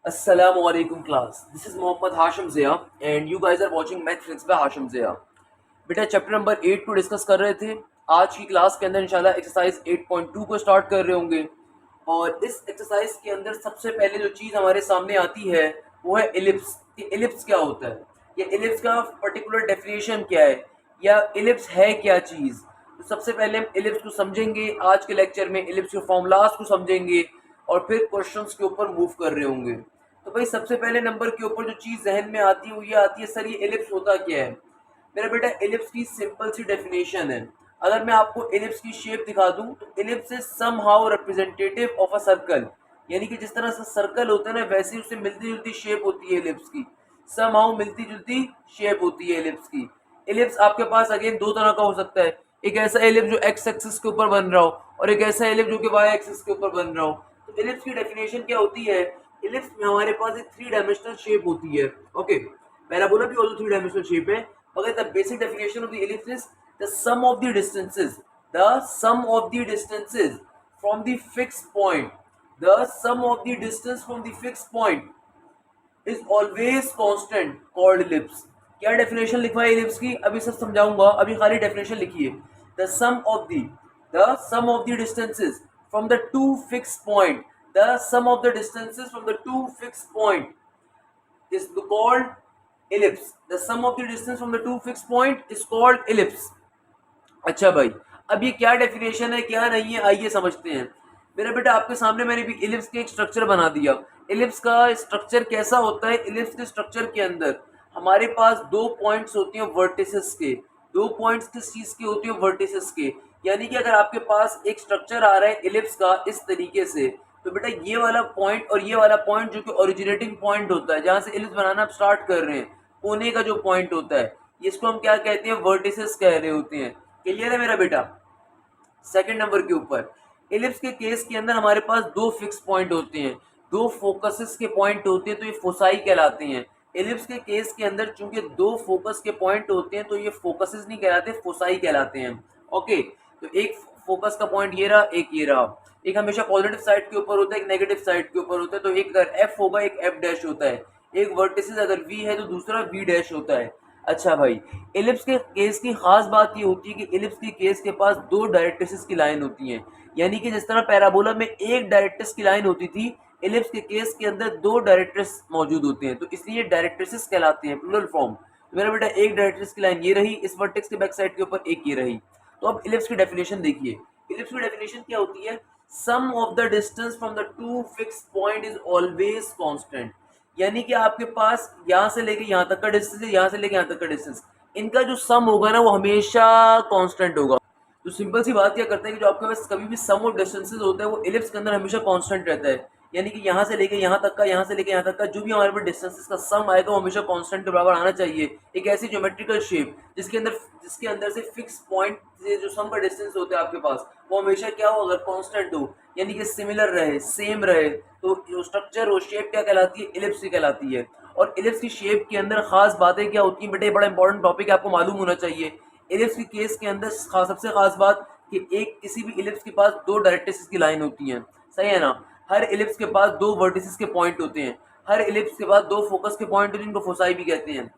Assalamualaikum class. This is Mohammad Hashim Zia and you guys are watching Math Friends by Hashim Zia. बेटा chapter number 8 को discuss कर रहे थे। आज की क्लास के अंदर इंशाल्लाह एक्सरसाइज 8.2 को स्टार्ट कर रहे होंगे और इस एक्सरसाइज के अंदर सबसे पहले जो चीज़ हमारे सामने आती है वो है एलिप्स। कि एलिप्स क्या होता है या एलिप्स का पर्टिकुलर डेफिनेशन क्या है या एलिप्स है क्या चीज़। तो सबसे पहले हम एलिप्स को समझेंगे आज के लेक्चर में, एलिप्स के फॉर्मूलाज को समझेंगे और फिर क्वेश्चंस के ऊपर मूव कर रहे होंगे। तो भाई सबसे पहले नंबर के ऊपर जो चीज़ जहन में आती है वो ये आती है, सर ये एलिप्स होता क्या है। मेरा बेटा एलिप्स की सिंपल सी डेफिनेशन है। अगर मैं आपको एलिप्स की शेप दिखा दूं तो ellipse is somehow representative of a circle, यानी कि जिस तरह से सर्कल होता है ना वैसे ही उससे मिलती जुलती शेप होती है एलिप्स की। समहाउ मिलती जुलती शेप होती है एलिप्स की। एलिप्स आपके पास अगेन दो तरह का हो सकता है, एक ऐसा एलिप्स जो एक्स एक्सिस के ऊपर बन रहा हो और एक ऐसा एलिप्स जो कि वाई एक्सिस के ऊपर बन रहा हो। तो एलिप्स की डेफिनेशन क्या होती है, एलिप्स में हमारे पास एक थ्री डायमेंशनल शेप होती है। ओके, पैराबोला भी ऑल्सो थ्री डायमेंशनल शेप है। Okay, the basic definition of the ellipse is the sum of the distances. The sum of the distances from the fixed point. The sum of the distance from the fixed point is always constant called ellipse. क्या definition लिखवा है ellipse की, अभी सब समझाऊंगा, अभी खाली definition लिखिए। The sum of the distances from the two fixed point. The sum of the distances from the two fixed point is called ellipse. The sum of the distance from the two fixed point is called ellipse. अच्छा भाई, अब ये क्या definition है क्या नहीं है आइए समझते हैं। मेरा बेटा आपके सामने मैंने भी इलिप्स के एक स्ट्रक्चर बना दिया। इलिप्स का स्ट्रक्चर कैसा होता है, इलिप्स के स्ट्रक्चर के अंदर हमारे पास दो पॉइंट्स होते हैं वर्टिसेस के। दो पॉइंट्स किस चीज के होते हैं, वर्टिसेस के। यानी कि अगर आपके पास एक स्ट्रक्चर आ रहा है इलिप्स का इस तरीके से, तो बेटा ये वाला पॉइंट और ये वाला पॉइंट जो कि ओरिजिनेटिंग पॉइंट होता है जहां से इलिप्स बनाना आप स्टार्ट कर रहे हैं, कोने का जो पॉइंट होता है इसको हम क्या कहते हैं, वर्टिसेस कह रहे होते हैं। क्लियर है मेरा बेटा। सेकंड नंबर के ऊपर इलिप्स के केस के अंदर हमारे पास दो फिक्स पॉइंट होते हैं, दो फोकसेस के पॉइंट होते हैं, तो ये फोसाई कहलाते हैं। इलिप्स के केस के अंदर चूंकि दो फोकस के पॉइंट होते हैं तो ये फोकसेस नहीं कहलाते, फोसाई कहलाते हैं। ओके, तो एक फोकस का पॉइंट ये रहा, एक ये रहा। एक हमेशा पॉजिटिव साइड के ऊपर होता है, एक नेगेटिव साइड के ऊपर होता है। तो एक अगर एफ होगा एक एफ डैश होता है, एक वर्टिसेस अगर वी है तो दूसरा वी डैश होता है। अच्छा भाई, इलिप्स के केस की खास बात ये होती है कि इलिप्स के केस के पास दो डायरेक्ट्रिसेस की लाइन होती हैं। यानी कि जिस तरह पैराबोला में एक डायरेक्ट्रिस की लाइन होती थी, इलिप्स के केस के अंदर दो डायरेक्ट्रिस मौजूद होते हैं, तो इसलिए डायरेक्ट्रिसेस कहलाते हैं, प्लूरल फॉर्म। तो मेरा बेटा एक डायरेक्ट्रिस की लाइन ये रही, इस वर्टेक्स के बैक साइड के ऊपर एक ये रही। तो अब इलिप्स की डेफिनेशन देखिए। इलिप्स की डेफिनेशन क्या होती है, sum of the distance from the two fixed point is always constant. यानी कि आपके पास यहाँ से लेके यहाँ तक का डिस्टेंस है, यहाँ से लेके यहाँ तक का डिस्टेंस, इनका जो सम होगा ना वो हमेशा कांस्टेंट होगा। तो सिंपल सी बात क्या करते हैं कि जो आपके पास कभी भी सम ऑफ डिस्टेंसेस होता है वो इलिप्स के अंदर हमेशा कांस्टेंट रहता है। यानी कि यहाँ से लेके यहाँ तक का, यहाँ से लेके यहाँ तक का जो भी हमारे पास डिस्टेंसेस का सम आएगा वो हमेशा कांस्टेंट के बराबर आना चाहिए। एक ऐसी ज्योमेट्रिकल शेप जिसके अंदर से फिक्स पॉइंट से जो सम का डिस्टेंस होता है आपके पास वो हमेशा क्या हो, अगर कांस्टेंट हो यानी कि सिमिलर रहे, सेम रहे, तो जो स्ट्रक्चर वो शेप क्या कहलाती है, इलिप्स की कहलाती है। और इलिप्स की शेप के अंदर खास बातें क्या होती हैं बेटे, बड़ा इंपॉर्टेंट टॉपिक है, आपको मालूम होना चाहिए। इलिप्स के केस के अंदर सबसे खास बात कि एक किसी भी इलिप्स के पास दो डायरेक्ट्रिसेस की लाइन होती हैं, सही है ना। हर इलिप्स के पास दो वर्टिसेस के पॉइंट होते हैं, हर इलिप्स के पास दो फोकस के पॉइंट होते हैं जिनको फोसाई भी कहते हैं।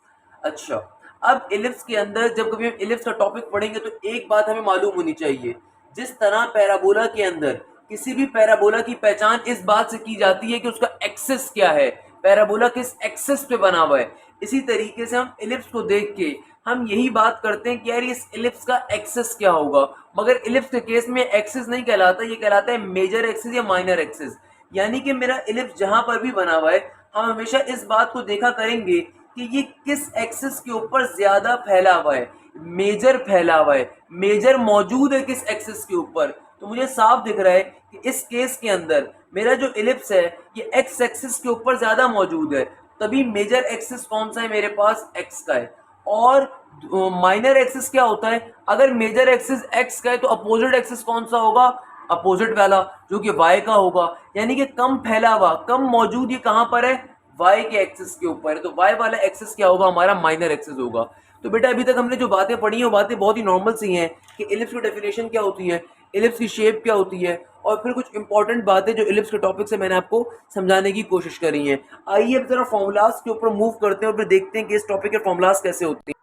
अच्छा, अब इलिप्स के अंदर जब कभी हम इलिप्स का टॉपिक पढ़ेंगे तो एक बात हमें मालूम होनी चाहिए, जिस तरह पैराबोला के अंदर किसी भी पैराबोला की पहचान इस बात से की जाती है कि उसका एक्सिस क्या है, पैराबोला किस एक्सिस पे बना हुआ है, इसी तरीके से हम इलिप्स को देख के हम यही बात करते हैं कि यार इस इलिप्स का एक्सिस क्या होगा। मगर इलिप्स के केस में एक्सिस नहीं कहलाता, ये कहलाता है मेजर एक्सिस या माइनर एक्सिस। यानी कि मेरा इलिप्स जहां पर भी बना हुआ है हम हमेशा इस बात को देखा करेंगे कि ये किस एक्सिस के ऊपर ज्यादा फैला हुआ है, मेजर फैला हुआ है, मेजर मौजूद है किस एक्सिस के ऊपर। तो मुझे साफ दिख रहा है कि इस केस के अंदर मेरा जो इलिप्स है ये एक्स एक्सिस के ऊपर ज्यादा मौजूद है, तभी मेजर एक्सिस कौन सा है मेरे पास, एक्स का है। और माइनर एक्सिस क्या होता है, अगर मेजर एक्सिस एक्स का है तो अपोजिट एक्सिस कौन सा होगा, अपोजिट वाला जो कि वाई का होगा। यानी कि कम फैला हुआ, कम मौजूद, ये कहां पर है, वाई के एक्सिस के ऊपर है, तो वाई वाला एक्सिस क्या होगा, हमारा माइनर एक्सिस होगा। तो बेटा अभी तक हमने जो बातें पढ़ी हैं वो बातें बहुत ही नॉर्मल सी हैं कि इलिप्स की डेफिनेशन क्या होती है। इलिप्स की शेप क्या होती है, और फिर कुछ इंपॉर्टेंट बातें जो इलिप्स के टॉपिक से मैंने आपको समझाने की कोशिश करी है। आइए अब जरा फॉर्मूलाज के ऊपर मूव करते हैं और फिर देखते हैं कि इस टॉपिक के फॉर्मूलाज कैसे होते हैं।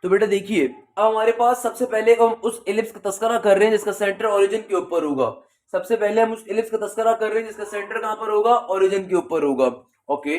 तो बेटा देखिए, अब हमारे पास सबसे पहले हम उस इलिप्स का तस्करा कर रहे हैं जिसका सेंटर ओरिजिन के ऊपर होगा। सबसे पहले हम उस इलिप्स का तस्करा कर रहे हैं जिसका सेंटर कहां पर होगा, ओरिजिन के ऊपर होगा। ओके,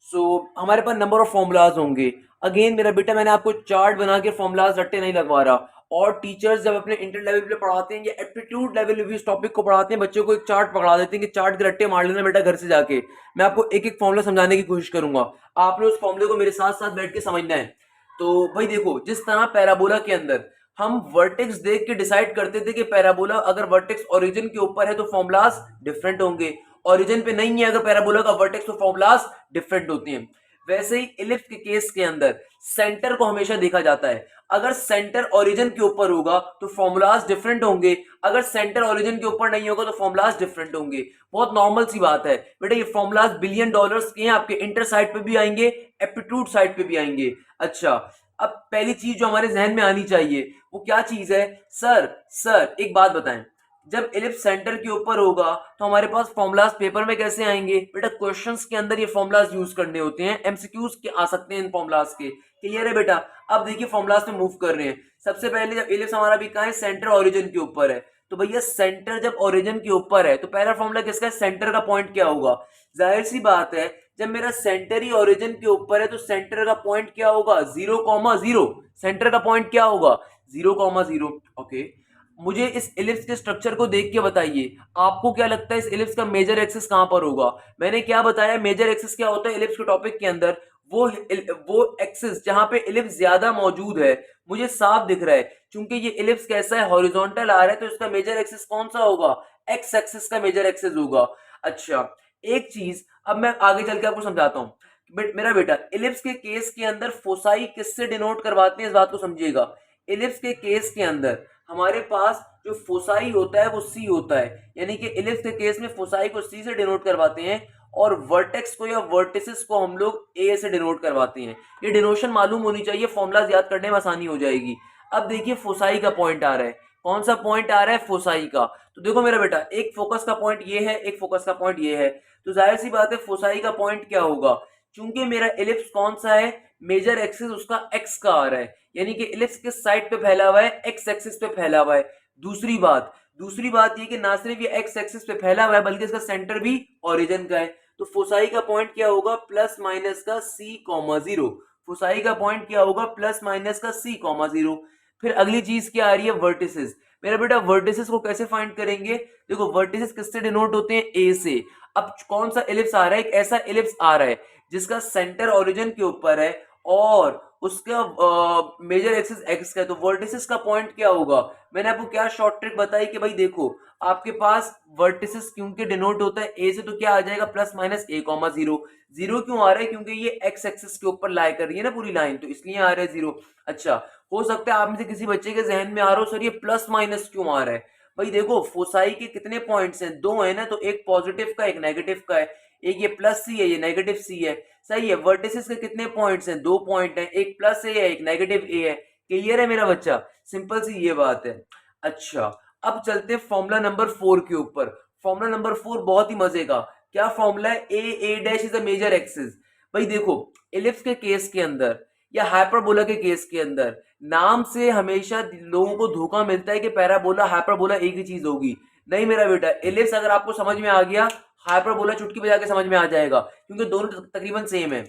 सो हमारे पास नंबर ऑफ फॉर्मूलाज होंगे। अगेन मेरा बेटा, मैंने आपको चार्ट बना के फॉर्मूलाज रट्टे नहीं लगवा रहा, और टीचर्स जब अपने इंटर लेवल पे पढ़ाते हैं या एप्टीट्यूड लेवल पे भी इस टॉपिक को पढ़ाते हैं, बच्चों को एक चार्ट पकड़ा देते हैं कि चार्ट के रट्टे मार लेना बेटा घर से जाके। मैं आपको एक एक फॉर्मूला समझाने की कोशिश करूंगा, आपने उस फॉर्मूले को मेरे साथ साथ बैठ के समझना है। तो भाई देखो, जिस तरह पैराबोला के अंदर हम वर्टेक्स देख के डिसाइड करते थे कि पैराबोला अगर वर्टेक्स ओरिजिन के ऊपर है तो फॉर्मूलाज डिफरेंट होंगे, ओरिजिन पे नहीं है अगर पैराबोला का वर्टेक्स तो फॉर्मूलाज डिफरेंट होते हैं। वैसे ही इलिप्स के केस के अंदर सेंटर को हमेशा देखा जाता है। अगर सेंटर ओरिजिन के ऊपर होगा तो फॉर्मूलाज डिफरेंट होंगे, अगर सेंटर ओरिजिन के ऊपर नहीं होगा तो फॉर्मूलाज डिफरेंट होंगे। बहुत नॉर्मल सी बात है बेटा, ये फॉर्मूलाज बिलियन डॉलर्स के हैं, आपके इंटर साइड पे भी आएंगे, एप्टीट्यूड साइड पे भी आएंगे। अच्छा, अब पहली चीज जो हमारे जहन में आनी चाहिए वो क्या चीज है? सर सर एक बात बताएं, जब इलिप्स सेंटर के ऊपर होगा तो हमारे पास फॉर्मूलाज पेपर में कैसे आएंगे? बेटा क्वेश्चंस के अंदर ये फॉर्मूलाज यूज करने होते हैं, एमसीक्यूज के आ सकते हैं इन फॉर्मूलाज के। क्लियर है बेटा? अब देखिए फॉर्मूलाज में मूव कर रहे हैं। सबसे पहले जब इलिप्स हमारा भी कहां है, सेंटर ओरिजिन के ऊपर है, तो भैया सेंटर जब ओरिजिन के ऊपर है तो पहला फॉर्मूला किसका है? सेंटर का पॉइंट क्या होगा? जाहिर सी बात है, जब मेरा सेंटर ही ओरिजिन के ऊपर है तो सेंटर का पॉइंट क्या होगा? 0,0। सेंटर का पॉइंट क्या होगा? 0,0। ओके, मुझे इस इलिप्स के स्ट्रक्चर को देख के बताइए, आपको क्या लगता है इस इलिप्स का मेजर एक्सिस कहां पर होगा? मैंने क्या बताया, मेजर एक्सिस क्या होता है इलिप्स के टॉपिक के अंदर? वो एक्सिस जहां पे इलिप्स ज्यादा मौजूद है। मुझे साफ दिख रहा है, क्योंकि ये इलिप्स कैसा है, हॉरिजॉन्टल आ रहा है, तो इसका मेजर एक्सिस कौन सा होगा? एक्स एक्सिस का मेजर एक्सिस होगा। अच्छा, एक चीज अब मैं आगे चल के आपको समझाता हूँ। मेरा बेटा, इलिप्स के केस के अंदर फोसाई किससे डिनोट करवाते हैं, इस बात को समझिएगा। इलिप्स के केस के अंदर हमारे पास जो फोसाई होता है वो सी होता है, यानी कि इलिप्स के केस में फोसाई को सी से डिनोट करवाते हैं, और वर्टेक्स को या वर्टिसेस को हम लोग ए से डिनोट करवाते हैं। ये डिनोशन मालूम होनी चाहिए, फॉर्मूलाज याद करने में आसानी हो जाएगी। अब देखिए फोसाई का पॉइंट आ रहा है, कौन सा पॉइंट आ रहा है? फोसाई का। तो देखो मेरा बेटा, एक फोकस का पॉइंट ये है, एक फोकस का पॉइंट ये है, तो जाहिर सी बात है फोसाई का पॉइंट क्या होगा? चूंकि मेरा इलिप्स कौन सा है, मेजर एक्सिस उसका एक्स का आ रहा है, यानी कि इलिप्स किस साइड पे फैला हुआ है? एक्स एक्सिस पे फैला हुआ है। दूसरी बात ये कि ना सिर्फ ये एक्स एक्सिस पे फैला हुआ है बल्कि इसका सेंटर भी ओरिजिन का है। तो फोसाई का पॉइंट क्या होगा? प्लस माइनस का c,0। फोसाई का पॉइंट क्या होगा? प्लस माइनस का c,0। फिर अगली चीज क्या आ रही है? वर्टिसेस। मेरा बेटा वर्टिसेस को कैसे फाइंड करेंगे? देखो वर्टिसेस किससे डिनोट होते हैं? ए से। अब कौन सा इलिप्स आ रहा है? एक ऐसा इलिप्स आ रहा है जिसका सेंटर ओरिजिन के ऊपर है और उसका मेजर एक्सिस एक्स का है, तो वर्टिसेस का पॉइंट क्या होगा? मैंने आपको क्या शॉर्ट ट्रिक बताई कि भाई देखो, आपके पास वर्टिसेस क्योंकि डिनोट होता है ए से, तो क्या आ जाएगा? Plus minus a,0। जीरो क्यों आ रहा है? क्योंकि ये एक्स एक्सिस के ऊपर लाई कर रही है ना पूरी लाइन, तो इसलिए आ रहा है जीरो। अच्छा, हो सकता है आप में से किसी बच्चे के जहन में आ रहा हो, सर ये प्लस माइनस क्यों आ रहा है? भाई देखो, फोसाई के कितने पॉइंट्स हैं? दो है ना, तो एक पॉजिटिव का एक नेगेटिव का है, एक ये प्लस सी है ये नेगेटिव सी है। सही है। वर्टिसेस के कितने पॉइंट्स हैं? दो पॉइंट हैं, एक प्लस ए है एक नेगेटिव ए है। क्लियर है मेरा बच्चा? सिंपल सी ये बात है। अच्छा, अब चलते हैं फॉर्मूला नंबर 4 के ऊपर। फॉर्मूला नंबर 4 बहुत ही मजे का। क्या फॉर्मूला है? A dash is a major axis. भाई देखो, इलिप्स के केस के अंदर या हाइपरबोला के केस के अंदर नाम से हमेशा लोगों को धोखा मिलता है कि पैराबोला हाइपरबोला एक ही चीज होगी। नहीं मेरा बेटा, इलिप्स अगर आपको समझ में आ गया, हाइपरबोला चुटकी बजा के समझ में आ जाएगा, क्योंकि दोनों तकरीबन सेम है।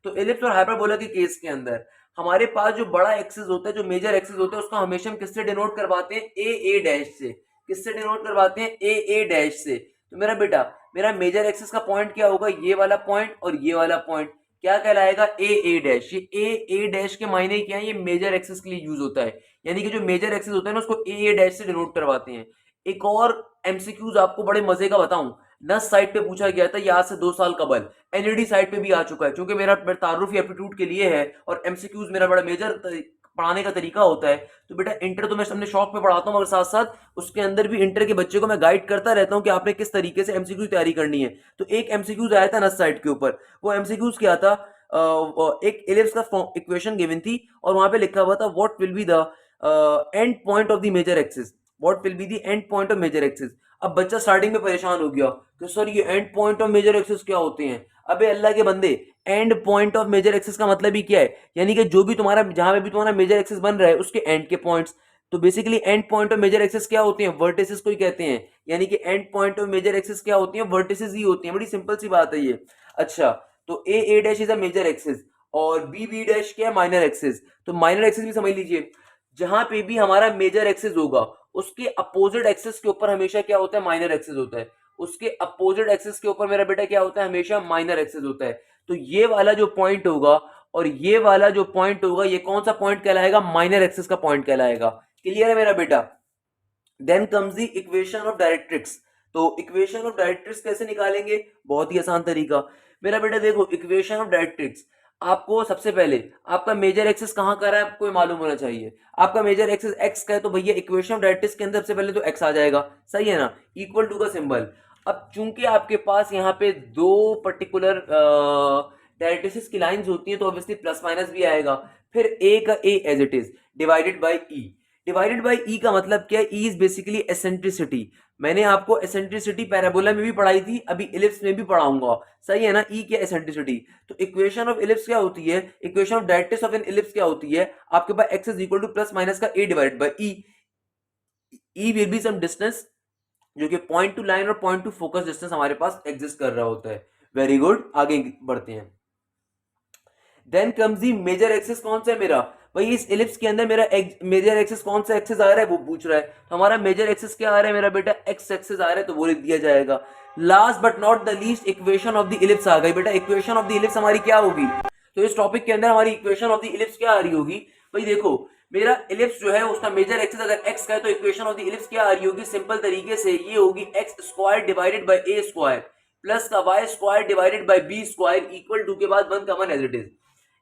तो इलिप्स और हाइपरबोला के केस के अंदर हमारे पास जो बड़ा एक्सिस होता है, जो मेजर एक्सिस होता है, उसका हमेशा हम किससे डिनोट करवाते हैं? ए डैश से। किससे डिनोट करवाते हैं? ए डैश से। तो मेरा बेटा, मेरा मेजर एक्सिस का पॉइंट क्या होगा? ये वाला पॉइंट और ये वाला पॉइंट क्या कहलाएगा? ए डैश। ये ए डैश के मायने क्या है? ये मेजर एक्सिस के लिए यूज होता है, यानी कि जो मेजर एक्सिस होता है ना उसको ए डैश से डिनोट करवाते हैं। एक और एमसीक्यूज आपको बड़े मजे का बताऊं, नस साइड पे पूछा गया था, आज से 2 साल कबल। एनईडी साइड पे भी आ चुका है, क्योंकि मेरा तारुफ एप्टीट्यूड के लिए है और एमसीक्यूज मेरा बड़ा मेजर पढ़ाने का तरीका होता है। तो बेटा इंटर तो मैं अपने शौक में पढ़ाता हूँ, मगर साथ साथ उसके अंदर भी इंटर के बच्चे को मैं गाइड करता रहता हूँ कि आपने किस तरीके से एमसीक्यू तैयारी करनी है। तो एक एमसीक्यूज आया था नस साइड के ऊपर, वो एमसीक्यूज क्या था? एक इलिप्स का इक्वेशन गिवन थी और वहां पे लिखा हुआ था what will be the end point of the major axis. What will be the end point of major axis. अब बच्चा स्टार्टिंग में परेशान हो गया कि सर ये end point of major axis क्या होते हैं। अबे अल्लाह के बंदे, end point of major axis का मतलब ही क्या है, यानी कि जो भी तुम्हारा, जहां पे भी तुम्हारा मेजर एक्सिस बन रहा है उसके एंड के पॉइंट्स। तो basically end point of major axis क्या होती है, वर्टिसेस को ही कहते हैं। यानी कि end point of major axis क्या होती है, वर्टिसेस ही होती है। बड़ी सिंपल सी बात है ये। अच्छा, तो a dash is a major axis और बी डैश क्या है, माइनर एक्सिस। तो माइनर एक्सिस भी समझ लीजिए, जहां पे भी हमारा मेजर एक्सिस होगा उसके अपोजिट एक्सिस के ऊपर हमेशा क्या होता है, माइनर एक्सिस होता है। उसके अपोजिट एक्सिस के ऊपर मेरा बेटा क्या होता है, हमेशा माइनर एक्सिस होता है। तो ये वाला जो पॉइंट होगा और ये वाला जो पॉइंट होगा, ये कौन सा पॉइंट कहलाएगा, माइनर एक्सिस का पॉइंट कहलाएगा। क्लियर है मेरा बेटा। Then comes the equation of directrix. तो इक्वेशन ऑफ डायरेक्ट्रिक्स कैसे निकालेंगे, बहुत ही आसान तरीका। मेरा बेटा देखो, इक्वेशन ऑफ डायरेक्ट्रिक्स, आपको सबसे पहले आपका मेजर एक्सिस कहां का रहा है आपको मालूम होना चाहिए। आपका मेजर एक्सिस एक्स का है तो भैया इक्वेशन ऑफ डायरेक्ट्रिक्स के अंदर सबसे पहले तो एक्स आ जाएगा, सही है ना, इक्वल टू का सिंबल। अब चूंकि आपके पास यहाँ पे दो पर्टिकुलर डायरेक्ट्रिक्स की लाइंस होती हैं तो ऑब्वियसली प्लस माइनस भी आएगा। फिर ए का a as it is divided by e. Divided by e का मतलब क्या है, ई इज बेसिकली एसेंट्रिसिटी। मैंने आपको एसेंट्रिसिटी पैराबोला में भी पढ़ाई थी, अभी इलिप्स में भी पढ़ाऊंगा, सही है ना। ई क्या एसेंट्रिसिटी, तो इक्वेशन ऑफ इलिप्स क्या होती है, equation of directrix of an ellipse क्या होती है, आपके पास x is equal to plus minus का a divided by e. E will be some distance जो कि पॉइंट टू लाइन और पॉइंट टू फोकस डिस्टेंस हमारे पास एग्जिस्ट कर रहा होता है। वेरी गुड, आगे बढ़ते हैं। Then comes the major axis, कौन सा है मेरा, भाई इस इलिप्स के अंदर मेरा मेजर एक्सिस कौन सा एक्सिस आ रहा है वो पूछ रहा है। तो हमारा मेजर एक्सिस क्या आ रहा है मेरा बेटा, एक्स एक्सिस आ रहा है, तो वो लिख दिया जाएगा। Last but not the least, equation of the ellipse आ गई बेटा। इक्वेशन ऑफ द इलिप्स हमारी क्या होगी, तो इस टॉपिक के अंदर हमारी इक्वेशन ऑफ द इलिप्स क्या आ रही होगी, भाई देखो मेरा इलिप्स जो है उसका मेजर एक्सिस अगर एक्स का है तो इक्वेशन ऑफ द इलिप्स क्या आ रही होगी, सिंपल तरीके से ये होगी x square divided by a square plus का y square divided by b square equal to के बाद one common as it is.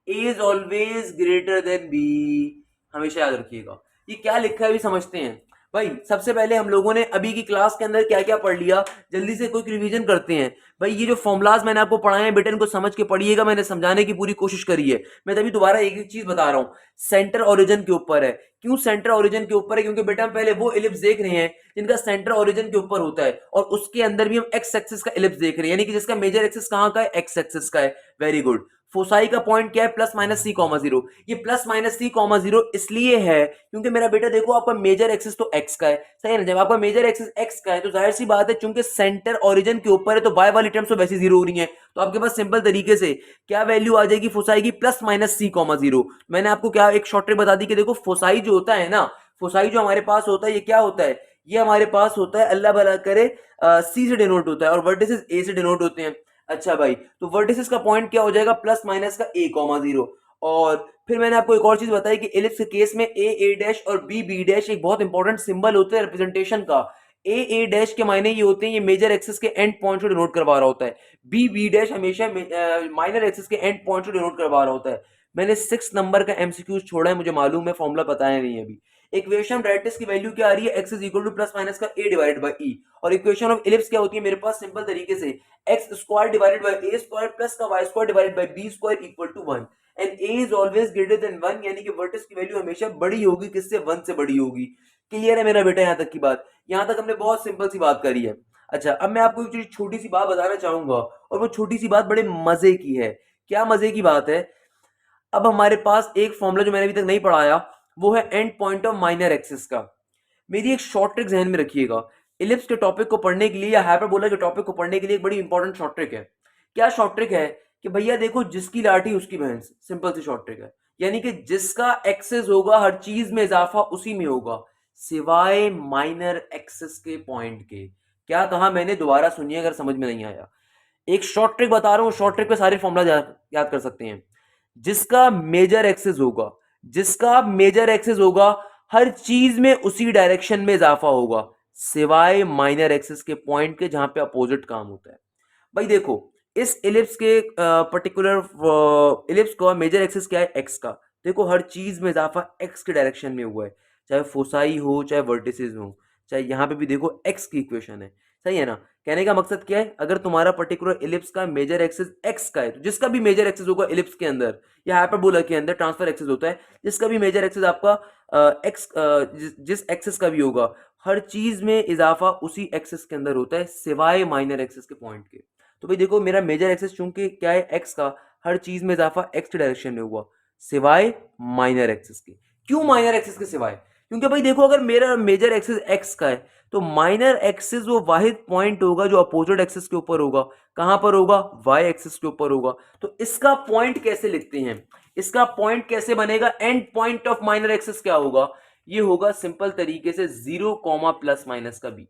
A is always greater than b, हमेशा याद रखिएगा। ये क्या लिखा है भी समझते हैं। भाई सबसे पहले हम लोगों ने अभी की क्लास के अंदर क्या क्या पढ़ लिया, जल्दी से क्विक रिवीजन करते हैं। भाई ये जो फॉर्मुलाज मैंने आपको पढ़ाए हैं बेटा, इनको समझ के पढ़िएगा, मैंने समझाने की पूरी कोशिश करी है। मैं तभी दोबारा एक एक चीज बता रहा हूँ, सेंटर ओरिजिन के ऊपर है। क्यों सेंटर ओरिजिन के ऊपर है, क्योंकि बेटा हम पहले वो इलिप्स देख रहे हैं जिनका सेंटर ओरिजिन के ऊपर होता है, और उसके अंदर भी हम एक्स एक्सिस का इलिप्स देख रहे हैं, यानी कि जिसका मेजर एक्सिस कहाँ का है, एक्स एक्सिस का है। Very good. फोसाई का पॉइंट क्या है, plus minus C comma zero. ये plus minus C comma zero इसलिए है क्योंकि मेरा बेटा देखो आपका मेजर एक्सिस तो एक्स का है, सही है ना। जब आपका मेजर एक्सिस एक्स का है तो जाहिर सी बात है चूंकि सेंटर ओरिजिन के ऊपर है तो वाई वाली टर्म्स तो वैसे जीरो हो रही है। तो आपके पास सिंपल तरीके से क्या वैल्यू आ जाएगी फोसाई की, plus minus C comma zero. मैंने आपको क्या एक शॉर्ट ट्रिक बता दी कि देखो फोसाई जो होता है ना, फोसाई जो हमारे पास होता है ये क्या होता है, ये हमारे पास होता है अल्लाह भला करे सी से डिनोट होता है और वर्टिसेस ए से डिनोट होते हैं। अच्छा भाई, तो वर्टिसेस का पॉइंट क्या हो जाएगा, प्लस माइनस का ए कॉमा जीरो। और फिर मैंने आपको एक और चीज बताई कि इलिप्स के केस में ए डैश और बी डैश एक बहुत इंपॉर्टेंट सिंबल होते हैं रिप्रेजेंटेशन का। ए डैश के मायने ये होते हैं, ये मेजर एक्सिस के एंड पॉइंट को डिनोट करवा रहा होता है। बी डैश हमेशा माइनर एक्सिस के एंड पॉइंट को डिनोट करवा रहा होता है। मैंने 6 नंबर का एमसीक्यूज छोड़ा है, मुझे मालूम है, फॉर्मूला बताया नहीं अभी। इक्वेशन ऑफ डायरेक्ट्रिक्स की वैल्यू क्या आ रही है, x is equal to plus minus का ए डिवाइडेड बाई ई। और इक्वेशन ऑफ इलिप्स क्या होती है मेरे पास, सिंपल तरीके से x square divided by a square plus का y square divided by b square equal to 1 and a is always greater than 1, यानी कि वर्टिस की वैल्यू हमेशा बड़ी होगी, किससे, 1 से बड़ी होगी। क्लियर है मेरा बेटा, यहां तक की बात, यहां तक हमने बहुत सिंपल सी बात करी है। अच्छा, अब मैं आपको एक छोटी सी बात बताना चाहूंगा और वो छोटी सी बात बड़े मजे की है। क्या मजे की बात है, अब हमारे पास एक फॉर्मूला जो मैंने अभी तक नहीं पढ़ाया वो है end point of minor axis का। मेरी एक शॉर्ट ट्रिक जहन में रखिएगा, इलिप्स के टॉपिक को पढ़ने के लिए या हाइपरबोला के टॉपिक को पढ़ने के लिए एक बड़ी इंपॉर्टेंट शॉर्ट ट्रिक है। क्या शॉर्ट ट्रिक है कि भैया देखो जिसकी लाठी उसकी भैंस, सिंपल सी शॉर्ट ट्रिक है। यानी कि जिसका एक्सेस होगा हर चीज में इजाफा उसी में होगा सिवाय माइनर एक्सेस के पॉइंट के। क्या कहा मैंने, दोबारा सुनिए अगर समझ में नहीं आया। एक शॉर्ट ट्रिक बता रहा हूं, शॉर्ट ट्रिक पे सारे फॉर्मूला याद कर सकते हैं। जिसका मेजर एक्सेस होगा, जिसका मेजर एक्सेस होगा हर चीज में उसी डायरेक्शन में इजाफा होगा सिवाय माइनर एक्सिस के पॉइंट के जहां पे अपोजिट काम होता है। भाई देखो इस इलिप्स के पर्टिकुलर इलिप्स का मेजर एक्सिस क्या है, एक्स का। देखो हर चीज में इजाफा एक्स के डायरेक्शन में हुआ है, चाहे फोसाई हो चाहे वर्टिसेस हो, चाहे यहां पे भी देखो एक्स की इक्वेशन है, सही है ना। कहने का मकसद क्या है, अगर तुम्हारा पर्टिकुलर इलिप्स का मेजर एक्सिस एक्स का है तो जिसका भी मेजर एक्सिस होगा इलिप्स के अंदर या हाइपरबोला के अंदर ट्रांसफर एक्सिस होता है, जिसका भी मेजर एक्सिस आपका एक्स जिस एक्सिस का भी होगा हर चीज में इजाफा उसी एक्सिस के अंदर होता है सिवाय माइनर एक्सिस के पॉइंट के। तो भाई देखो मेरा मेजर एक्सिस चूंकि क्या है एक्स का, हर चीज में इजाफा एक्स के डायरेक्शन में हुआ सिवाय माइनर एक्सिस के। क्यों माइनर एक्सिस के सिवाय? क्योंकि भाई देखो अगर मेरा मेजर एक्सिस एक्स का है तो माइनर एक्सिस वो वाहिद पॉइंट होगा जो अपोजिट एक्सिस के ऊपर होगा। कहां पर होगा? वाई एक्सिस के ऊपर होगा। तो इसका पॉइंट कैसे लिखते हैं, इसका पॉइंट कैसे बनेगा? And point of minor axis क्या होगा? ये होगा सिंपल तरीके से 0 कॉमा प्लस माइनस का बी।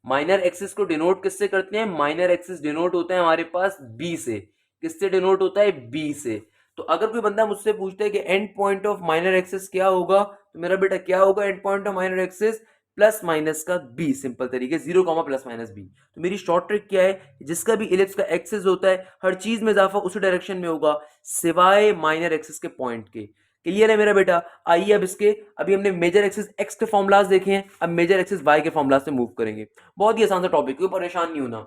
माइनर एक्सिस को डिनोट किससे करते हैं? माइनर एक्सिस डिनोट होता है हमारे पास बी से। किससे डिनोट होता है? बी से। तो अगर कोई बंदा मुझसे पूछता है कि end point of minor axis क्या होगा, तो मेरा बेटा क्या होगा and point of minor axis? Plus minus का बी, सिंपल तरीके 0 कॉमा प्लस माइनस बी। तो मेरी शॉर्ट ट्रिक क्या है? जिसका भी इलिप्स का एक्सिस होता है हर चीज में इजाफा उसी डायरेक्शन में होगा सिवाय माइनर एक्सिस के पॉइंट के। क्लियर है मेरा बेटा? आइए अब इसके, अभी हमने मेजर एक्सिस एक्स के फॉर्मुलाज देखे हैं, अब मेजर एक्सिस वाई के फॉर्मुलाज से मूव करेंगे। बहुत ही आसान सा टॉपिक, कोई परेशान नहीं होना।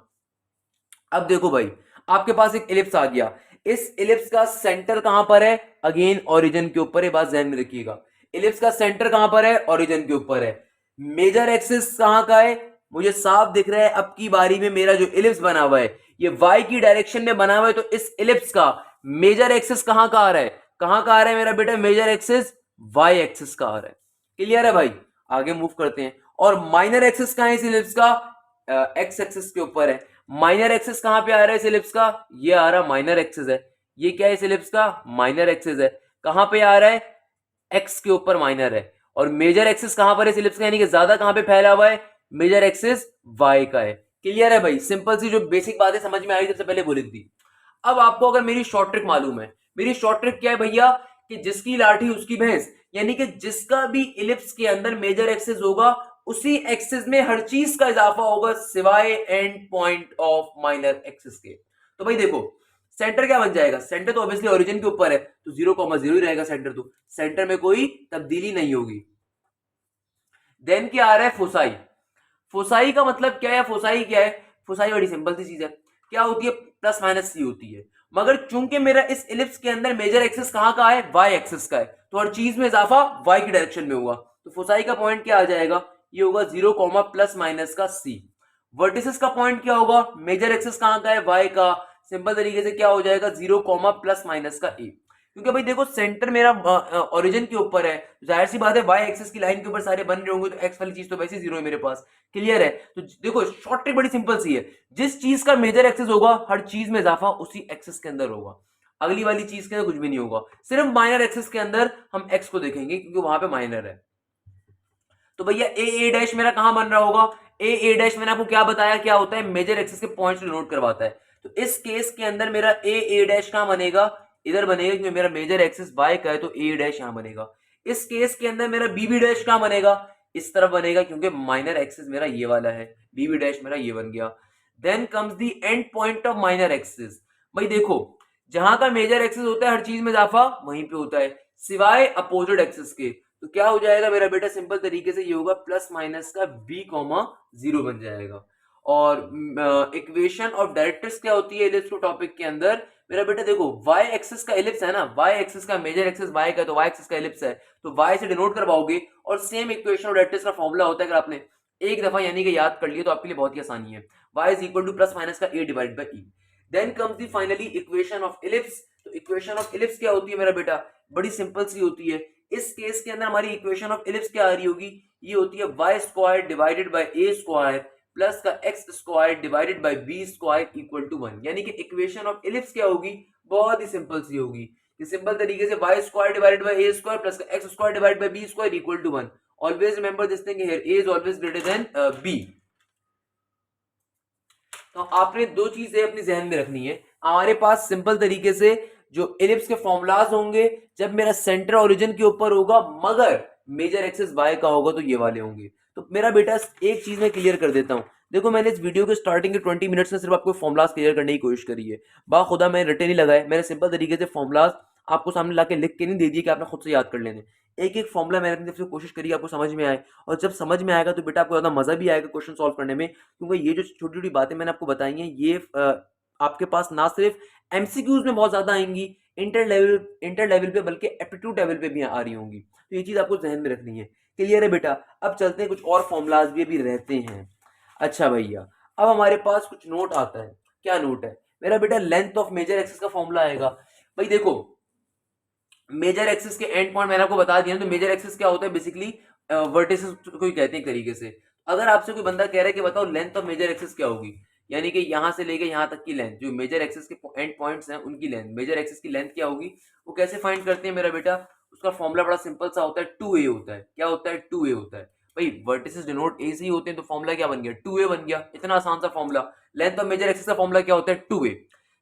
अब देखो भाई, आपके पास एक इलिप्स आ गया, इस इलिप्स का सेंटर कहां पर है? अगेन ओरिजिन के ऊपर है, बात ध्यान में रखिएगा। इलिप्स का सेंटर कहां पर है? ओरिजिन के ऊपर है। मेजर एक्सिस कहां का है? मुझे साफ दिख रहा है अब की बारी में मेरा जो इलिप्स बना हुआ है ये वाई की डायरेक्शन में बना हुआ है, तो इस इलिप्स का मेजर एक्सिस कहां का आ रहा है? कहां का आ रहा है मेरा बेटा मेजर एक्सिस? वाई एक्सिस का आ रहा है। क्लियर है भाई? आगे मूव करते हैं। और माइनर एक्सिस कहां है इस इलिप्स का? एक्स एक्सिस के ऊपर है। माइनर एक्सिस कहां पे आ रहा है इस इलिप्स का? ये आ रहा माइनर एक्सिस है। ये क्या है इस इलिप्स का? माइनर एक्सिस है। कहां पे आ रहा है? एक्स के ऊपर माइनर है। और मेजर एक्सिस कहां पर है इस इलिप्स का, यानी कि ज्यादा कहां पे फैला हुआ है? मेजर एक्सिस वाई का है। क्लियर है भाई? सिंपल सी जो बेसिक बातें समझ में आई सबसे पहले बोली थी। अब आपको अगर मेरी शॉर्ट ट्रिक मालूम है, मेरी शॉर्ट ट्रिक क्या है भैया? कि जिसकी लाठी उसकी भैंस, यानी कि जिसका भी इलिप्स के अंदर मेजर एक्सिस होगा उसी एक्सिस में हर चीज का इजाफा होगा सिवाय and point of minor axis के। तो भाई देखो सेंटर क्या बन जाएगा? सेंटर तो ऑब्वियसली ओरिजिन के ऊपर है तो 0,0 ही रहेगा सेंटर, तो सेंटर में कोई तब्दीली नहीं होगी। देन क्या आ रहा है? फोसाई। फोसाई का मतलब क्या है? फोसाई क्या है? फोसाई बड़ी सिंपल सी चीज है, क्या होती है? प्लस माइनस सी होती है। मगर चूंकि मेरा इस इलिप्स के अंदर मेजर एक्सिस कहां का है? वाई एक्सिस का है, तो हर चीज में इजाफा वाई की डायरेक्शन में होगा। तो फोसाई का पॉइंट क्या आ जाएगा? ये होगा 0 कॉमा प्लस माइनस का सी। वर्टिसेस का पॉइंट क्या होगा? मेजर एक्सिस कहां का है? वाई का। सिंपल तरीके से क्या हो जाएगा? 0 कॉमा प्लस माइनस का ए। क्योंकि भाई देखो सेंटर मेरा ओरिजिन के ऊपर है, जाहिर सी बात है वाई एक्सिस की लाइन के ऊपर सारे बन रहे होंगे, तो एक्स वाली चीज तो वैसे जीरो है मेरे पास। क्लियर है? तो देखो शॉर्ट ट्रिक बड़ी सिंपल सी है, जिस चीज का मेजर एक्सिस होगा हर चीज में इजाफा उसी एक्सिस के अंदर होगा, अगली वाली चीज के अंदर कुछ भी नहीं होगा। सिर्फ माइनर एक्सिस के अंदर हम एक्स को देखेंगे क्योंकि वहां पे माइनर है। तो भैया ए डैश मेरा कहां बन रहा होगा? ए डैश मैंने आपको क्या बताया क्या होता है? मेजर एक्सिस के पॉइंट्स डिनोट करवाता है। तो इस केस के अंदर मेरा ए डैश कहां बनेगा? इधर बनेगा क्योंकि मेरा मेजर एक्सिस वाई का है, तो ए डैश यहां बनेगा। इस केस के अंदर मेरा बी डैश कहां बनेगा? इस तरफ बनेगा क्योंकि माइनर एक्सिस मेरा ये वाला है, बी डैश मेरा ये बन गया। Then comes the end point of minor axis. भाई देखो जहां का मेजर एक्सिस होता है हर चीज में इजाफा वहीं पे होता है सिवाय अपोजिट एक्सिस के। तो क्या हो जाएगा मेरा बेटा? सिंपल तरीके से ये होगा प्लस माइनस का b कॉमा 0 बन जाएगा। और इक्वेशन ऑफ डायरेक्ट्रिक्स क्या होती है इलिप्स टॉपिक के अंदर? मेरा बेटा देखो y एक्सिस का इलिप्स है ना, y एक्सिस का मेजर एक्सिस y का, तो y एक्सिस का इलिप्स है तो y से डिनोट करवाओगे। और सेम इक्वेशन ऑफ डायरेक्ट्रिक्स का फॉर्मूला होता है, अगर आपने एक दफा यानी कि याद कर लिया तो आपके लिए बहुत ही आसानी है। y is equal to plus minus का a divide by e। Then comes the finally equation of ellipse. तो इक्वेशन ऑफ इलिप्स क्या होती है मेरा बेटा? बड़ी सिंपल सी होती है। इस केस के अंदर हमारी इक्वेशन ऑफ इलिप्स क्या आ रही होगी? ये होती है y square divided by a square plus का x square divided by b square equal to 1। यानी कि इक्वेशन ऑफ इलिप्स क्या होगी? बहुत ही सिंपल सी होगी कि सिंपल तरीके से y square divided by a square plus का x square divided by b square equal to 1। Always remember this thing here, a is always greater than b. तो आपने दो चीजें अपनी जहन में रखनी है। हमारे पास सिंपल तरीके से जो इलिप्स के फॉर्मूलाज होंगे जब मेरा सेंटर ओरिजिन के ऊपर होगा मगर मेजर एक्सिस वाई का होगा तो ये वाले होंगे। तो मेरा बेटा एक चीज मैं क्लियर कर देता हूं, देखो मैंने इस वीडियो के स्टार्टिंग के 20 मिनट्स में सिर्फ आपको फॉर्मुलाज क्लियर करने की कोशिश करी है, बाखुदा मैंने रटे नहीं लगाए, मैंने सिंपल तरीके से फॉर्मुलाज आपको सामने लाके लिख के नहीं दे दिए कि आपने खुद से याद कर लेने। एक एक फॉर्मुला मैंने अपनी तरफ से कोशिश करी आपको समझ में आए, और जब समझ में आएगा तो बेटा आपको ज्यादा मजा भी आएगा क्वेश्चन सॉल्व करने में, क्योंकि ये जो छोटी छोटी बातें मैंने आपको बताई हैं ये आपके पास ना सिर्फ एमसीक्यूज में बहुत ज्यादा आएंगी, इंटर लेवल पे बल्कि एप्टीट्यूड लेवल पे भी आ रही होंगी। तो ये चीज आपको ध्यान में रखनी है। क्लियर है बेटा? अब चलते हैं, कुछ और फॉर्मूलाज भी अभी रहते हैं। अच्छा भैया, अब हमारे पास कुछ नोट आता है। क्या नोट है मेरा बेटा? लेंथ ऑफ मेजर एक्सिस का फॉर्मूला आएगा। भाई देखो, मेजर एक्सिस के एंड पॉइंट मैंने आपको बता दिया। तो मेजर एक्सिस क्या होता है? बेसिकली वर्टिसेस को ही कहते हैं एक तरीके से। अगर आपसे कोई बंदा कह रहा है कि बताओ लेंथ ऑफ मेजर एक्सिस क्या होगी, यानी कि यहां से लेके यहां तक की लेंथ, जो मेजर एक्सिस के एंड पॉइंट्स हैं उनकी लेंथ, मेजर एक्सिस की लेंथ क्या होगी, वो कैसे फाइंड करते हैं मेरा बेटा? उसका फॉर्मूला बड़ा सिंपल सा होता है, 2a होता है। क्या होता है? 2a होता है। भाई वर्टिसेस डिनोट ए से ही होते हैं, तो फॉर्मूला क्या बन गया? 2a बन गया। इतना आसान सा formula. Length of major axis का फॉर्मूला क्या होता है? 2a।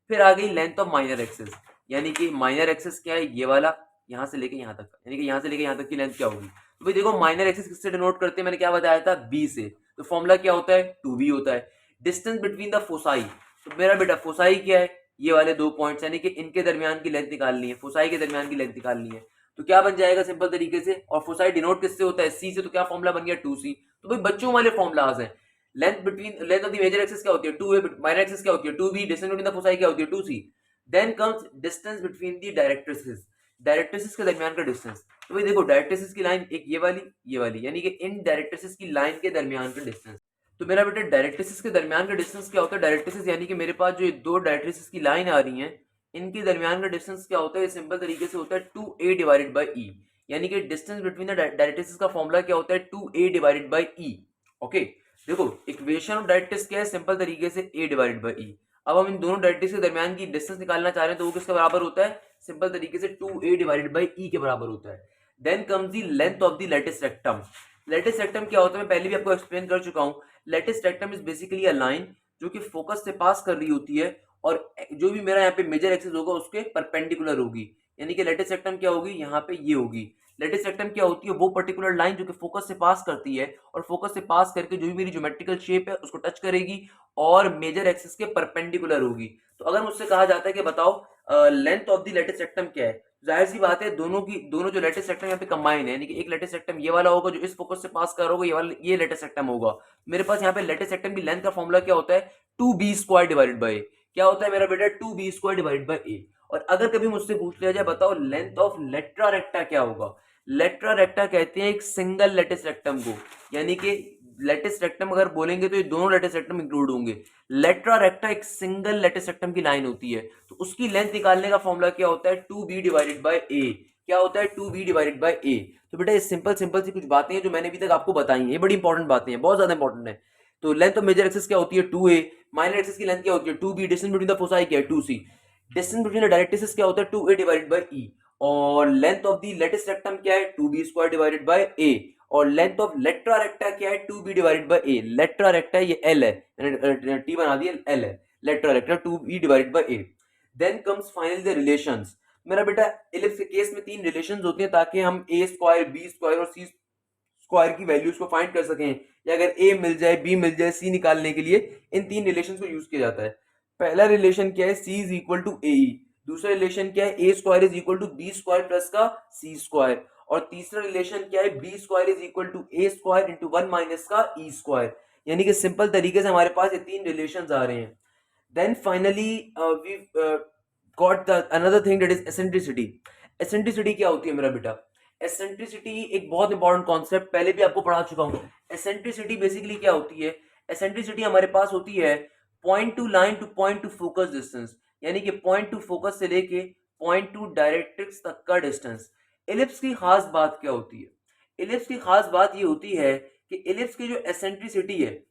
फिर आ गई लेंथ ऑफ माइनर एक्सिस, यानी कि माइनर एक्सिस क्या है? ये वाला, यहां से लेके यहां तक, यानी कि यहां से लेके यहां तक की लेंथ क्या होगी? तो भाई देखो, माइनर एक्सिस किससे डिनोट करते हैं? मैंने क्या बताया था? बी से। तो फॉर्मूला क्या होता है? 2b होता है। डिस्टेंस बिटवीन द फोसाई, तो मेरा बेटा फोसाई क्या है? ये वाले दो पॉइंट्स, यानी कि इनके दरमियान की लेंथ निकालनी है, फोसाई के दरमियान की लेंथ निकालनी है। तो क्या बन जाएगा सिंपल तरीके से? और फोसाई डिनोट किससे होता है? सी से। तो क्या फॉर्मूला बन गया? 2c। तो भाई बच्चों वाले फॉर्मूलाज हैं। Length of the major axis क्या होती है? 2a। माइनर एक्सिस क्या होती है? 2b। Distance between the foci क्या होती है? 2c। Then comes distance between the directrices, directrices के दरमियान का डिस्टेंस। तो भाई देखो, डायरेक्ट्रिसेस की लाइन एक ये वाली, यानी कि इन डायरेक्ट्रिसेस की लाइन के दरमियान का डिस्टेंस। तो मेरा बेटा डायरेक्ट्रिसेस के दरमियान का डिस्टेंस क्या होता है? डायरेक्ट्रिसेस यानी कि मेरे पास जो ये दो डायरेक्ट्रिसेस की लाइन आ रही हैं, इनके दरमियान का डिस्टेंस क्या होता है? सिंपल तरीके से होता है 2a डिवाइडेड बाई ई। यानी कि डिस्टेंस बिटवीन द डायरेक्ट्रिसेस का फॉर्मूला क्या होता है? 2a divided by E. Okay, देखो इक्वेशन ऑफ डायरेक्ट्रिस क्या है? सिंपल तरीके से a डिवाइडेड बाई ई। अब हम इन दोनों डायरेक्ट्रिस के दरमियान की डिस्टेंस निकालना चाह रहे हैं, तो वो किसके बराबर होता है? सिंपल तरीके से 2a डिवाइडेड बाई ई के बराबर होता है। Then comes the length of the latus rectum. Latus rectum क्या होता है? मैं पहले भी आपको एक्सप्लेन कर चुका हूं। Latus rectum is basically a line जो कि फोकस से पास कर रही होती है, और जो भी मेरा यहाँ पे मेजर एक्सिस होगा उसके परपेंडिकुलर होगी। यानी कि लेटिस रेक्टम क्या होगी? यहाँ पे ये होगी। लेटिस रेक्टम क्या होती है? वो पर्टिकुलर लाइन जो कि फोकस से पास करती है, और फोकस से पास करके जो भी मेरी ज्योमेट्रिकल शेप है उसको टच करेगी, और मेजर एक्सिस के परपेंडिकुलर होगी। तो अगर मुझसे कहा जाता है कि बताओ length of the latus rectum क्या है, जाहिर सी बात है दोनों जो लेटिस रेक्टम यहाँ पे कंबाइन है, यानी कि एक लेटिस रेक्टम ये वाला होगा जो इस फोकस से पास कर रहा होगा, ये लेटिस रेक्टम होगा। मेरे पास यहाँ पे लेटिस रेक्टम की लेंथ का फॉर्मूला क्या होता है? 2b square divided bye. क्या होता है मेरा बेटा? 2b स्क्वायर डिवाइडेड बाय ए। और अगर कभी मुझसे पूछ लिया जाए बताओ लेंथ ऑफ लेट्रा रेक्टा क्या होगा? लेट्रा रेक्टा कहते हैं एक सिंगल लेटिस रेक्टम को, यानी कि लेटिस रेक्टम अगर बोलेंगे तो ये दोनों लेटिस रेक्टम इंक्लूड होंगे। लेट्रा रेक्टा एक सिंगल लेटिस रेक्टम की लाइन होती है, तो उसकी लेंथ निकालने का फॉर्मूला क्या होता है? 2b डिवाइडेड बाय ए। क्या होता है? 2b डिवाइडेड बाय ए। तो बेटा ये सिंपल सिंपल सी कुछ बातें हैं जो मैंने अभी तक आपको बताई हैं, ये बड़ी इंपॉर्टेंट बातें हैं, बहुत ज्यादा इंपॉर्टेंट है। तो लेंथ ऑफ मेजर एक्सिस क्या होती है? 2a। माइनर एक्सिस की लेंथ क्या होती है? 2b। Distance between the foci क्या है? 2c। Distance between the directrices क्या होता है? 2a divided by e. और length of the latus rectum क्या है? 2b square divided by a। और लेंथ ऑफ लेट्रा रेक्टा क्या है? 2b divided by a। Latera recta ये l है, टी बना दिया, l है। Latera recta 2b divided by a। Then comes finally the relations. मेरा बेटा इलिप्स के केस में तीन रिलेशंस होती हैं ताकि हम a स्क्वायर, b स्क्वायर और c स्क्वायर की वैल्यूज को फाइंड कर सकें, या अगर a मिल जाए, b मिल जाए, c निकालने के लिए इन तीन रिलेशंस को यूज किया जाता है। पहला रिलेशन क्या है? c is equal to a. दूसरा रिलेशन क्या है? A square is equal to b square plus का सी स्क्वायर। और तीसरा रिलेशन क्या है? B square is equal to a square into 1 minus का ई स्क्वायर। यानी कि सिंपल तरीके से हमारे पास ये तीन रिलेशंस आ रहे हैं। Then finally we got the another thing that is eccentricity. Eccentricity क्या होती है मेरा बेटा? एसेंट्रिसिटी एक बहुत इंपॉर्टेंट कॉन्सेप्ट, पहले भी आपको पढ़ा चुका हूं। एसेंट्रिसिटी बेसिकली क्या होती है? एसेंट्रिसिटी हमारे पास होती है point to line two point to focus distance, यानी कि पॉइंट टू फोकस से लेके पॉइंट टू डायरेक्ट्रिक्स तक का डिस्टेंस। इलिप्स की खास बात क्या होती है? इलिप्स की खास बात ये होती है कि इलिप्स की जो एसेंट्रिसिटी है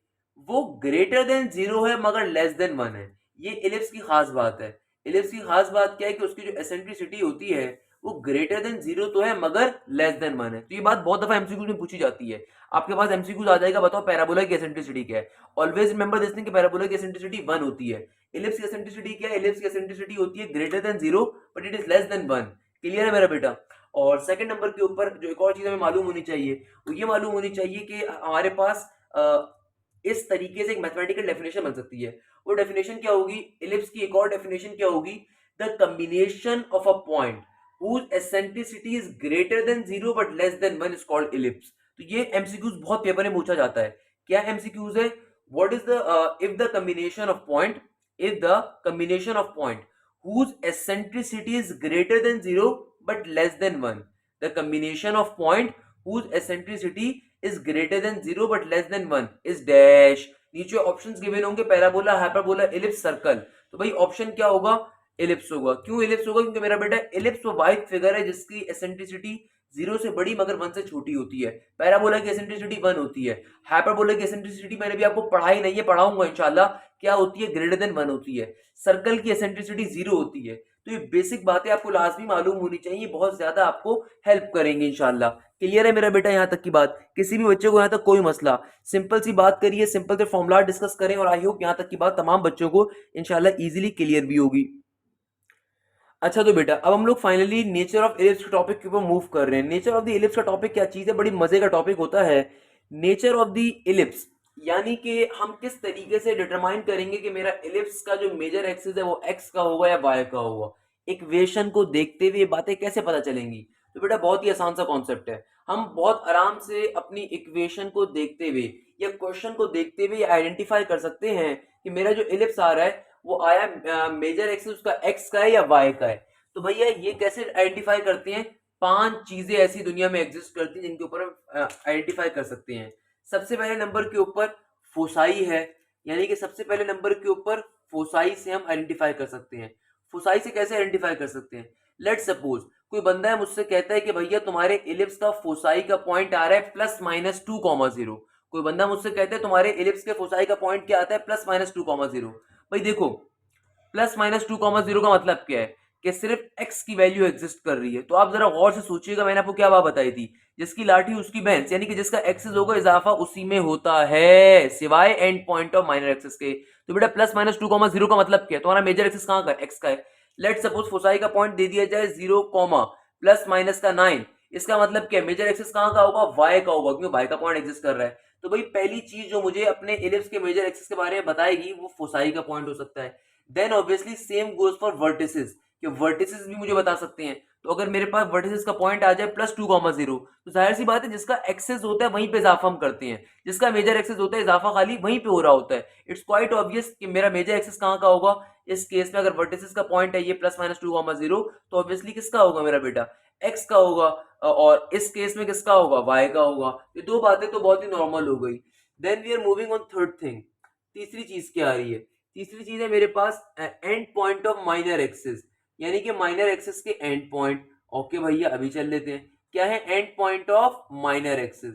वो ग्रेटर देन जीरो है मगर लेस देन वन है। ये इलिप्स की खास बात है। इलिप्स की खास बात क्या है कि उसकी जो एसेंट्रिसिटी होती है वो ग्रेटर देन जीरो तो है मगर लेस देन वन है। तो ये बात बहुत दफा एमसीक्यू में पूछी जाती है। आपके पास एमसीक्यू आ जाएगा, बताओ पैराबोला की एसेंट्रिसिटी क्या है? ऑलवेज रिमेंबर दिस थिंग कि पैराबोला की एसेंट्रिसिटी वन होती है। इलिप्स की एसेंट्रिसिटी क्या है? इलिप्स की एसेंट्रिसिटी होती है greater than zero but it is less than one. Clear है मेरा बेटा? और सेकंड नंबर के ऊपर जो एक और चीज हमें मालूम होनी चाहिए, वो ये मालूम होनी चाहिए कि हमारे पास इस तरीके से एक मैथमेटिकल डेफिनेशन बन सकती है। वो डेफिनेशन क्या होगी? इलिप्स की एक और डेफिनेशन क्या होगी? The combination of a point whose eccentricity is greater than zero but less than one is called ellipse। तो ये एमसीक्यूज बहुत पेपर में पूछा जाता है। क्या एमसीक्यूज है? What is the if the combination of point whose eccentricity is greater than 0 but less than 1. The combination of point whose eccentricity is greater than 0 but less than 1 is dash. नीचे options given होंगे, parabola, hyperbola, ellipse, circle. तो भाई option क्या होगा? Ellipse होगा. क्यों ellipse होगा? क्योंकि मेरा बेटा इलिप्स वो वाइड फिगर है जिसकी एसेंट्रिसिटी 0 से बड़ी मगर 1 से छोटी होती है. पैराबोला की एसेंट्रिसिटी 1 होती है. हाइपरबोला की एसेंट्रिसिटी मैंने भी आपको पढ़ाई नहीं है, पढ़ाऊंगा इंशाल्लाह, क्या होती है? ग्रेटर देन 1 होती है. सर्कल की एसेंट्रिसिटी 0 होती है. तो ये बेसिक बातें आपको लाजमी मालूम होनी चाहिए, बहुत ज्यादा आपको हेल्प करेंगे इंशाल्लाह. क्लियर है मेरा बेटा यहाँ तक की बात? किसी भी बच्चे को यहाँ तक कोई मसला? सिंपल सी बात करिए, सिंपल से फॉर्मूला डिस्कस करें और आई होप यहाँ तक की बात तमाम बच्चों को इंशाल्लाह इजीली क्लियर भी होगी. अच्छा तो बेटा अब हम लोग फाइनली नेचर ऑफ इलिप्स के टॉपिक के ऊपर मूव कर रहे हैं. नेचर ऑफ द इलिप्स का टॉपिक क्या चीज है? बड़ी मजे का टॉपिक होता है नेचर ऑफ द इलिप्स. यानी कि हम किस तरीके से डिटरमाइन करेंगे कि मेरा इलिप्स का जो मेजर एक्सिस है वो एक्स का होगा या वाई का होगा. इक्वेशन को देखते हुए ये बातें कैसे पता चलेंगी? तो बेटा बहुत ही आसान सा कॉन्सेप्ट है. हम बहुत आराम से अपनी इक्वेशन को देखते हुए या क्वेश्चन को देखते हुए आइडेंटिफाई कर सकते हैं कि मेरा जो इलिप्स आ रहा है वो आया मेजर एक्सिस उसका एक्स का है या वाई का है. तो भैया ये कैसे आइडेंटिफाई करते हैं? 5 चीजें ऐसी दुनिया में एग्जिस्ट करती हैं जिनके ऊपर हम आइडेंटिफाई कर सकते हैं. सबसे पहले नंबर के ऊपर फोसाई है, यानी कि सबसे पहले नंबर के ऊपर फोसाई से हम आइडेंटिफाई कर सकते हैं. फोसाई से कैसे आइडेंटिफाई कर सकते हैं? लेट सपोज कोई बंदा है मुझसे कहता है कि भैया तुम्हारे इलिप्स का फोसाई का पॉइंट आ रहा है +-2,0. कोई बंदा मुझसे कहता है तुम्हारे इलिप्स के फोसाई का पॉइंट क्या आता है? +-2,0. भाई देखो +-2,0 का मतलब क्या है? कि सिर्फ x की वैल्यू एग्जिस्ट कर रही है. तो आप जरा गौर से सोचिएगा, मैंने आपको क्या बात बताई थी? जिसकी लाठी उसकी भैंस, यानी कि जिसका एक्सिस होगा इजाफा उसी में होता है सिवाय and point of minor axis के. तो बेटा +-2,0 का मतलब क्या है? तुम्हारा मेजर एक्सिस कहाँ का है? x का है. लेट सपोज फोसाई का पॉइंट दे दिया जाए 0, +-9. इसका मतलब क्या है? मेजर एक्सिस कहाँ का होगा? y का होगा, क्योंकि y का पॉइंट एग्जिस्ट कर रहा है. तो भाई पहली चीज जो मुझे अपने इलिप्स के मेजर एक्सिस के बारे में बताएगी वो फोसाई का पॉइंट हो सकता है. Then obviously same goes for vertices, कि वर्टिसेस भी मुझे बता सकते हैं. तो अगर मेरे पास वर्टिसेस का पॉइंट आ जाए +2,0, तो जाहिर सी बात है जिसका एक्सेस होता है वहीं पे इजाफा हम करते हैं, जिसका मेजर एक्सेस होता है इजाफा खाली वहीं पे हो रहा होता है. इट्स क्वाइट ऑब्वियस कि मेरा मेजर एक्सेस कहाँ का होगा. इस केस में अगर वर्टिसेस का पॉइंट है ये +-2,0, तो ऑब्वियसली किसका होगा? मेरा बेटा एक्स का होगा. और इस केस में किसका होगा? वाई का होगा. ये दो बातें तो बहुत ही नॉर्मल हो गई. Then we are moving on third thing. तीसरी चीज क्या आ रही है? तीसरी चीज है मेरे पास end point of minor axis, यानी कि माइनर एक्सिस के एंड पॉइंट. ओके भैया अभी चल लेते हैं. क्या है end point of minor axis?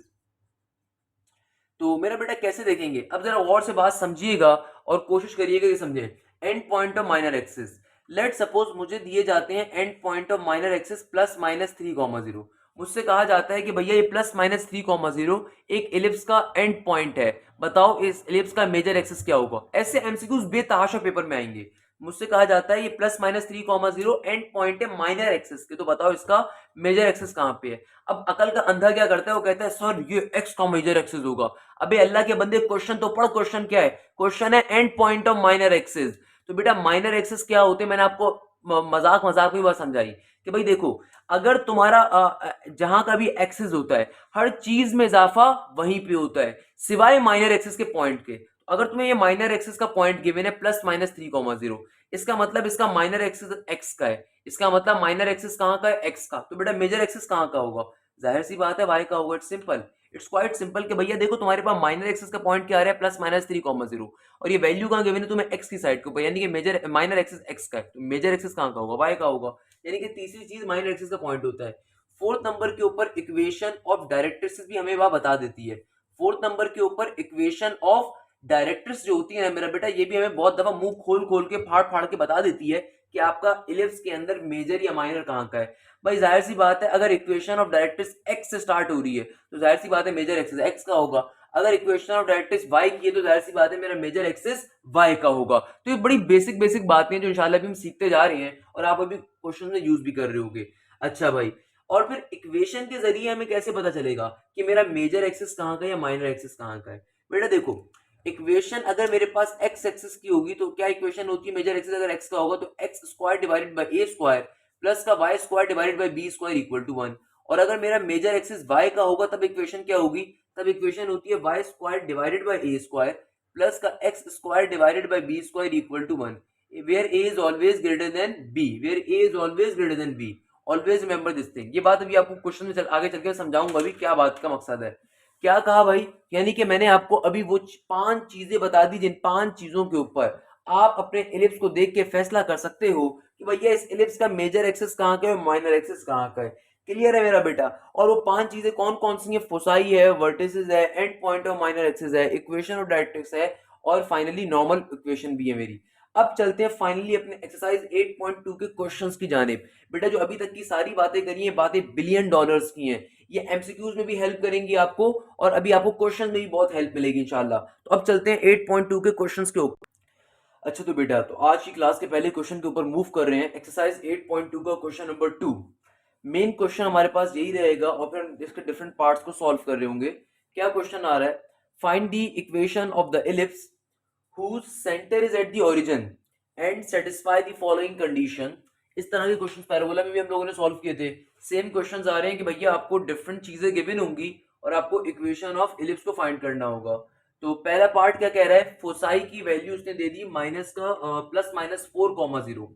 तो मेरा बेटा कैसे देखेंगे? अब जरा गौर से बात समझिएगा और कोशिश करिएगा कि समझें. And point of minor axis, let suppose मुझे दिए जाते हैं and point of minor axis +-3,0. मुझसे कहा जाता है कि भैया ये +-3,0 एक इलिप्स का एंड पॉइंट है, बताओ इस इलिप्स का मेजर एक्सिस क्या होगा. ऐसे एमसीक्यूज बेतहाशा पेपर में आएंगे. मुझसे कहा जाता है ये +-3,0 एंड पॉइंट है माइनर एक्सिस के, तो बताओ इसका मेजर एक्सिस कहाँ पे है. अब अकल का अंधा क्या करता है? वो कहता है सर ये एक्स का मेजर एक्सिस होगा. अबे अल्लाह के बंदे क्वेश्चन तो पढ़. क्वेश्चन क्या है? क्वेश्चन है end point of minor axis. तो बेटा माइनर एक्सिस क्या होते हैं? मैंने आपको मजाक मजाक में बात समझाई कि भाई देखो अगर तुम्हारा जहां का भी एक्सिस होता है हर चीज में इजाफा वहीं पे होता है सिवाय माइनर एक्सिस के पॉइंट के. अगर तुम्हें ये माइनर एक्सिस का पॉइंट गिवन है +-3,0, इसका मतलब इसका माइनर एक्सिस एक्स का है. इसका मतलब माइनर एक्सिस कहाँ का है? एक्स का. तो बेटा मेजर एक्सिस कहाँ का होगा? जाहिर सी बात है वाई का होगा. It's simple. It's quite simple कि भैया देखो तुम्हारे पास माइनर एक्सिस का पॉइंट क्या आ रहा है? +-3,0 और ये वैल्यू कहाँ गिवन है तुम्हें? एक्स की साइड के ऊपर, यानी कि मेजर माइनर एक्सिस एक्स का है. तो मेजर एक्सिस कहाँ का होगा? वाई का होगा. यानी कि तीसरी चीज माइनर एक्सिस का पॉइंट होता है. फोर्थ नंबर के ऊपर इक्वेशन ऑफ डायरेक्ट्रिक्स भी हमें वह बता देती है. फोर्थ नंबर के ऊपर इक्वेशन ऑफ डायरेक्ट्रिक्स जो होती है ना मेरा बेटा, ये भी हमें बहुत दफा मुंह खोल खोल के फाड़ फाड़ के बता देती है कि आपका इलिप्स के अंदर मेजर या माइनर कहाँ का है. भाई जाहिर सी बात है अगर इक्वेशन ऑफ डायरेक्ट्रिक्स एक्स से स्टार्ट हो रही है तो जाहिर सी बात है मेजर एक्सिस एक्स का होगा. अगर इक्वेशन ऑफ डायरेक्ट्रिक्स वाई की है तो जाहिर सी बात है मेरा मेजर एक्सिस वाई का होगा. तो ये बड़ी बेसिक बेसिक बातें हैं जो इंशाल्लाह भी हम सीखते जा रहे हैं और आप अभी क्वेश्चन में यूज भी कर रहे होंगे. अच्छा भाई, और फिर इक्वेशन के जरिए हमें कैसे पता चलेगा कि मेरा मेजर एक्सिस कहाँ का है या माइनर एक्सिस कहाँ का है? बेटा देखो इक्वेशन अगर मेरे पास एक्स एक्सिस की होगी तो क्या इक्वेशन होती है? मेजर एक्सिस अगर एक्स का होगा तो x square divided by a square plus का y square divided by b square equal to 1. और अगर मेरा मेजर एक्सिस वाई का होगा तब इक्वेशन क्या होगी? तब इक्वेशन होती है y square divided by a square plus का x square divided by b square equal to 1. Where a is always greater than b, where a is always greater than b, always remember this thing. ये बात अभी आपको question में आगे चल के समझाऊंगा अभी क्या बात का मकसद है। क्या कहा भाई, यानी कि मैंने आपको अभी वो 5 चीजें बता दी जिन 5 चीजों के ऊपर आप अपने एलिप्स को देख के फैसला कर सकते हो कि भैया इस एलिप्स का मेजर एक्सिस कहाँ का है और माइनर एक्सिस कहाँ का है। क्लियर है मेरा बेटा। और वो 5 चीजें कौन कौन सी है, फोसाई है, वर्टिसेस है, end point of minor axis है, इक्वेशन ऑफ डायरेक्ट्रिक्स है, और फाइनली नॉर्मल इक्वेशन भी है मेरी। अब चलते हैं फाइनली अपने एक्सरसाइज 8.2 के क्वेश्चंस की जानिब। बेटा जो अभी तक की सारी बातें करी हैं, बातें बिलियन डॉलर्स की हैं, ये एमसीक्यूज में भी हेल्प करेंगी आपको और अभी आपको क्वेश्चन में भी बहुत हेल्प मिलेगी इंशाल्लाह। तो अब चलते हैं 8.2 के क्वेश्चंस के ऊपर। अच्छा तो बेटा तो आज की क्लास के पहले क्वेश्चन के ऊपर मूव कर रहे हैं। एक्सरसाइज 8.2 का क्वेश्चन नंबर 2। मेन क्वेश्चन हमारे पास यही रहेगा और फिर हम इसके डिफरेंट पार्ट्स को सॉल्व कर रहे होंगे। क्या क्वेश्चन आ रहा है, find the equation of the ellipse whose center is at the origin and satisfy the following condition। इस तरह के क्वेश्चन पैराबोला में भी हम लोगों ने सॉल्व किए थे। सेम क्वेश्चंस आ रहे हैं कि भैया आपको डिफरेंट चीजें गिवन होंगी और आपको इक्वेशन ऑफ इलिप्स को फाइंड करना होगा। तो पहला पार्ट क्या कह रहा है, फोसाई की वैल्यू उसने दे दी माइनस का +-4,0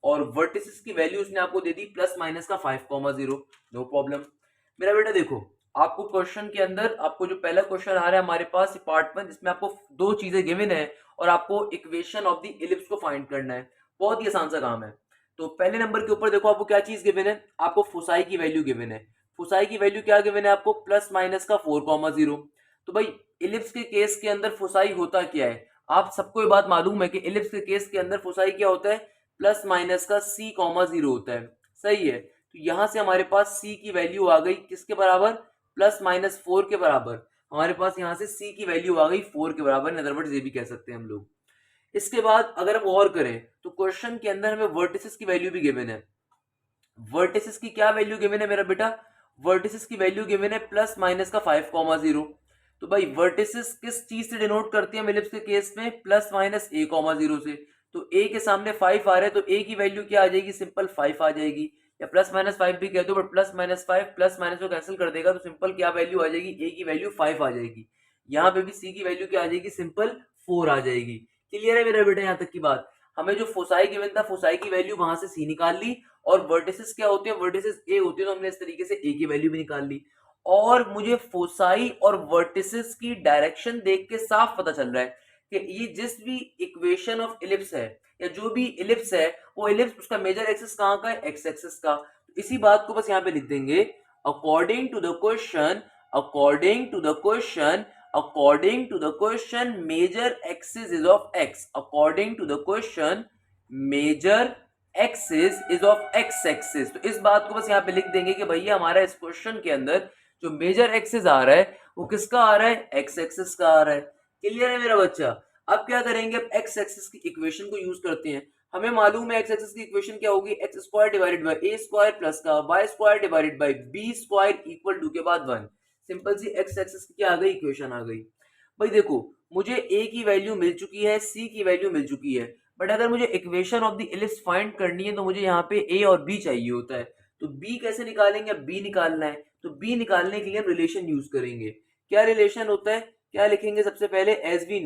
और वर्टिसेस की वैल्यू उसने आपको दे दी +-5,0। No problem. मेरा बेटा देखो आपको क्वेश्चन के अंदर आपको जो पहला क्वेश्चन आ रहा है हमारे पास पार्ट 1, इसमें आपको दो चीजें गिवन है और आपको इक्वेशन ऑफ द इलिप्स को फाइंड करना है। बहुत ही आसान सा काम है। तो पहले नंबर के ऊपर देखो आपको क्या चीज गिवन है, आपको फोसाई की वैल्यू गिवन है। फोसाई की वैल्यू क्या गिवन है आपको, +-4,0। तो भाई इलिप्स के केस के अंदर फोसाई होता क्या है, आप सबको ये बात मालूम है कि इलिप्स के केस के अंदर फोसाई क्या होता है, +-c,0 होता है। सही है। तो यहां से हमारे पास c की वैल्यू आ गई किसके बराबर, +-4 के बराबर। हमारे पास यहां से c की वैल्यू आ गई 4 के बराबर, अदरवाइज ये भी कह सकते हैं हम लोग। इसके बाद अगर हम और करें तो क्वेश्चन के अंदर हमें वर्टिसेस की वैल्यू भी गिवन है। वर्टिसेस की क्या वैल्यू गिवन है मेरा बेटा, वर्टिसेस की वैल्यू गिवन है +-5,0। तो भाई वर्टिसेस किस चीज से डिनोट करती है एलिप्स के केस में, +-a,0 से। तो a के सामने 5 आ रहे हैं तो a की वैल्यू क्या आ जाएगी, सिंपल 5 आ जाएगी, या +-5 भी कह दो बट +-5 प्लस माइनस को कैंसिल कर देगा तो सिंपल क्या वैल्यू आ जाएगी, a की वैल्यू 5 आ जाएगी। यहाँ पे भी c की वैल्यू क्या आ जाएगी, सिंपल 4 आ जाएगी। क्लियर है मेरा बेटा यहाँ तक की बात। हमें जो फोसाई गिवन था फोसाई की वैल्यू वहां से c निकाल ली और वर्टिसेस क्या होते हैं, वर्टिसेस ए होते हैं, तो हमने इस तरीके से ए की वैल्यू भी निकाल ली। और मुझे फोसाई और वर्टिसेस की डायरेक्शन देख के साफ पता चल रहा है कि ये जिस भी इक्वेशन ऑफ इलिप्स है या जो भी इलिप्स है वो इलिप्स उसका मेजर एक्सिस कहाँ का है, एक्स एक्सिस का। तो इसी बात को बस यहाँ पे लिख देंगे, according to the question, according to the question, according to the question major axis is of x, according to the question major axis is of x axis. तो इस बात को बस यहाँ पे लिख देंगे कि भैया हमारा इस क्वेश्चन के अंदर जो मेजर एक्सिस आ रहा है वो किसका आ रहा है, एक्स एक्सिस का आ रहा है। क्लियर है मेरा बच्चा। अब क्या करेंगे, अब एक्स एक्सिस की इक्वेशन को यूज करते हैं। हमें मालूम है एक्स एक्सिस की इक्वेशन क्या होगी, x square divided by a square plus का y square divided by b square equal to के बाद 1। सिंपल सी एक्स एक्सिस की क्या आ गई, इक्वेशन आ गई। भाई देखो मुझे a की वैल्यू मिल चुकी है, c की वैल्यू मिल चुकी है, बट अगर मुझे equation of the ellipse find करनी है तो मुझे यहाँ पे a और b चाहिए होता है। तो b कैसे निकालेंगे, b निकालना है तो b निकालने के लिए हम रिलेशन यूज करेंगे। क्या रिलेशन होता है, क्या लिखेंगे सबसे पहले, एज वी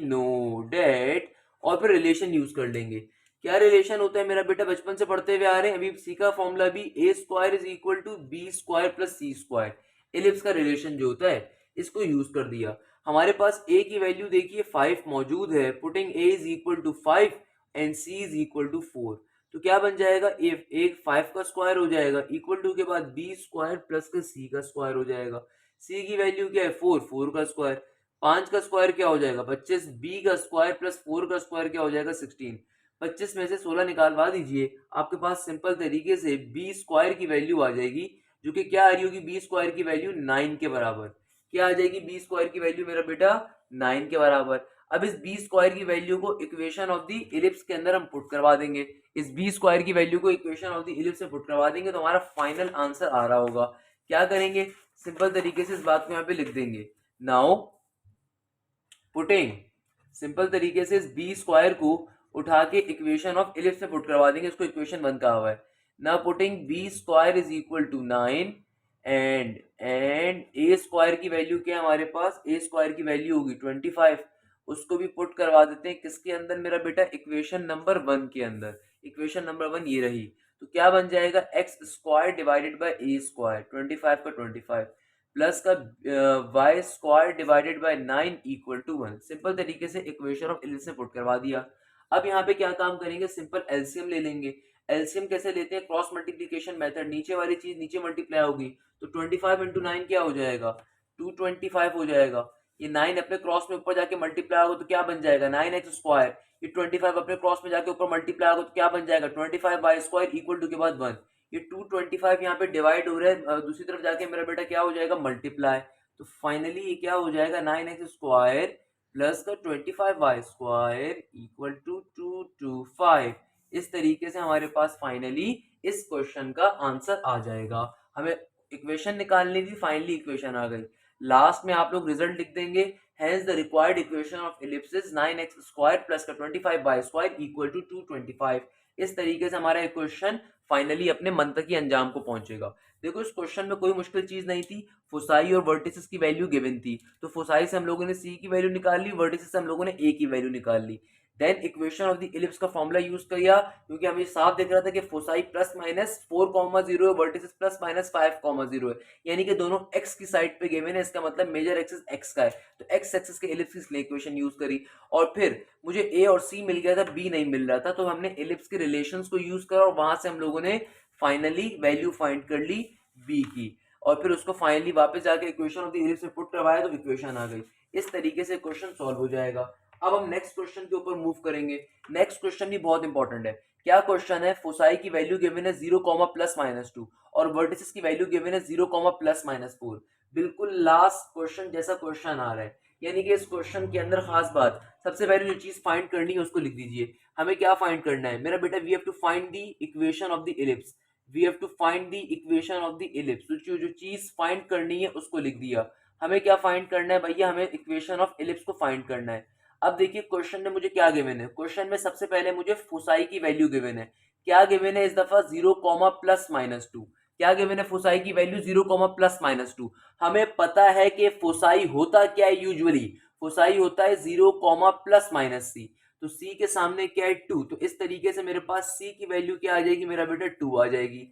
नो डेट और फिर रिलेशन यूज कर लेंगे। क्या रिलेशन होता है मेरा बेटा, बचपन से पढ़ते हुए आ रहे हैं, अभी सी का फॉर्मूला भी a square is equal to b square plus c square. Ellipse का रिलेशन जो होता है इसको यूज कर दिया। हमारे पास a की वैल्यू देखिए 5 मौजूद है, putting a is equal to 5 and c is equal to 4। तो क्या बन जाएगा, a 5 का स्क्वायर हो जाएगा इक्वल टू के बाद b स्क्वायर प्लस का c का स्क्वायर हो जाएगा। c की वैल्यू क्या है 4 का स्क्वायर, 5 का स्क्वायर क्या हो जाएगा 25, b का स्क्वायर प्लस 4 का स्क्वायर क्या हो जाएगा 16। 25 में से 16 निकालवा दीजिए, आपके पास सिंपल तरीके से b स्क्वायर की वैल्यू आ जाएगी जो कि क्या आ रही होगी, b स्क्वायर की वैल्यू 9 के बराबर। क्या आ जाएगी b स्क्वायर की वैल्यू मेरा बेटा 9 के बराबर। अब इस b स्क्वायर की वैल्यू को इक्वेशन ऑफ द इलिप्स के अंदर हम पुट करवा देंगे, इस b स्क्वायर की वैल्यू को इक्वेशन ऑफ द इलिप्स में पुट करवा देंगे तो हमारा फाइनल आंसर आ रहा होगा। क्या करेंगे, सिंपल तरीके से इस बात को यहाँ पे लिख देंगे। नाउ पुटिंग, सिंपल तरीके से इस बी स्क्वायर को उठा के इक्वेशन ऑफ इलिप्स में पुट करवा देंगे, इसको इक्वेशन 1 कहा हुआ है। ना putting b square is equal to 9 and a square की वैल्यू क्या है हमारे पास, ए स्क्वायर की वैल्यू होगी 25 उसको भी पुट करवा देते हैं किसके अंदर मेरा बेटा, इक्वेशन नंबर 1 के अंदर। इक्वेशन नंबर 1 ये रही, तो क्या बन जाएगा, x square divided by a square, 25 का 25 प्लस का y square divided by 9 equal to 1। Simple तरीके से इक्वेशन ऑफ एलिप्स में पुट करवा दिया। अब यहाँ पे क्या काम करेंगे, सिंपल एलसीएम ले लेंगे। एलसीएम कैसे लेते हैं, क्रॉस मल्टीप्लीकेशन मेथड, नीचे वाली चीज नीचे मल्टीप्लाई होगी, तो 25 इंटू 9 क्या हो जाएगा, 225 हो जाएगा। ये 9 अपने क्रॉस में ऊपर जाके मल्टीप्लाई होगा तो क्या बन जाएगा, 9x स्क्वायर। ये 25 अपने क्रॉस में जाके ऊपर मल्टीप्लाई होगा तो क्या बन जाएगा, 25y स्क्वायर इक्वल टू के बाद 1। ये 225 यहाँ पे डिवाइड हो रहा है, दूसरी तरफ जाके मेरा बेटा क्या हो जाएगा, मल्टीप्लाई। तो फाइनली ये क्या हो जाएगा, 9x स्क्वायर प्लस का 25y स्क्वायर इक्वल टू 225। इस तरीके से हमारे पास फाइनली इस क्वेश्चन का आंसर आ जाएगा। हमें इक्वेशन निकालनी थी, फाइनली इक्वेशन आ गई। लास्ट में आप लोग रिजल्ट लिख देंगे, hence the required equation of ellipse is 9x square plus का 25y स्क्वायर इक्वल टू 225। इस तरीके से हमारा इक्वेशन फाइनली अपने मंतकी अंजाम को पहुंचेगा। देखो इस क्वेश्चन में कोई मुश्किल चीज नहीं थी, फोसाई और वर्टिसेस की वैल्यू गिवन थी, तो फोसाई से हम लोगों ने सी की वैल्यू निकाल ली, वर्टिसेस से हम लोगों ने ए की वैल्यू निकाल ली। Then equation of the ellipse का फॉर्मूला यूज किया, क्योंकि हमें साफ दिख रहा था कि फोसाई प्लस माइनस 4,0 है, वर्टिसेस प्लस माइनस 5,0 है, यानी कि दोनों x की साइड पे गिवन है, इसका मतलब मेजर एक्सिस x का है, तो x एक्सिस के एलिप्स की इक्वेशन यूज करी। और फिर मुझे a और c मिल गया था, b नहीं मिल रहा था, तो हमने एलिप्स के रिलेशंस को यूज करा और वहां से हम लोगों ने फाइनली वैल्यू फाइंड कर ली b की, और फिर उसको फाइनली वापस जाके इक्वेशन ऑफ द एलिप्स में पुट करवाया तो इक्वेशन आ गई। इस तरीके से क्वेश्चन सॉल्व हो जाएगा। अब हम नेक्स्ट क्वेश्चन के ऊपर मूव करेंगे। नेक्स्ट क्वेश्चन भी बहुत इंपॉर्टेंट है। क्या क्वेश्चन है, फोसाई की वैल्यू गिवन है 0, प्लस माइनस 2 और वर्टिसेस की वैल्यू गिवन है 0, प्लस माइनस 4। बिल्कुल लास्ट क्वेश्चन जैसा क्वेश्चन आ रहा है, यानी कि इस क्वेश्चन के अंदर खास बात, सबसे पहले जो चीज फाइंड करनी है उसको लिख दीजिए। हमें क्या फाइंड करना है मेरा बेटा, we have to find the equation of the ellipse. We have to find the equation of the ellipse. तो जो चीज फाइंड करनी है उसको लिख दिया। हमें क्या फाइंड करना है भैया, हमें इक्वेशन ऑफ एलिप्स को फाइंड करना है। अब देखिए क्वेश्चन में मुझे क्या गिवन है, क्वेश्चन में सबसे पहले मुझे फोसाई की वैल्यू गिवन है। क्या गिवन है इस दफा, 0, प्लस माइनस 2। क्या गिवन है, फोसाई की वैल्यू 0, प्लस माइनस 2। हमें पता है कि फोसाई होता क्या है, यूजुअली फोसाई होता है 0, प्लस माइनस सी। तो सी के सामने क्या है, 2, तो इस तरीके से मेरे पास सी की वैल्यू क्या आ जाएगी मेरा बेटा, 2 आ जाएगी।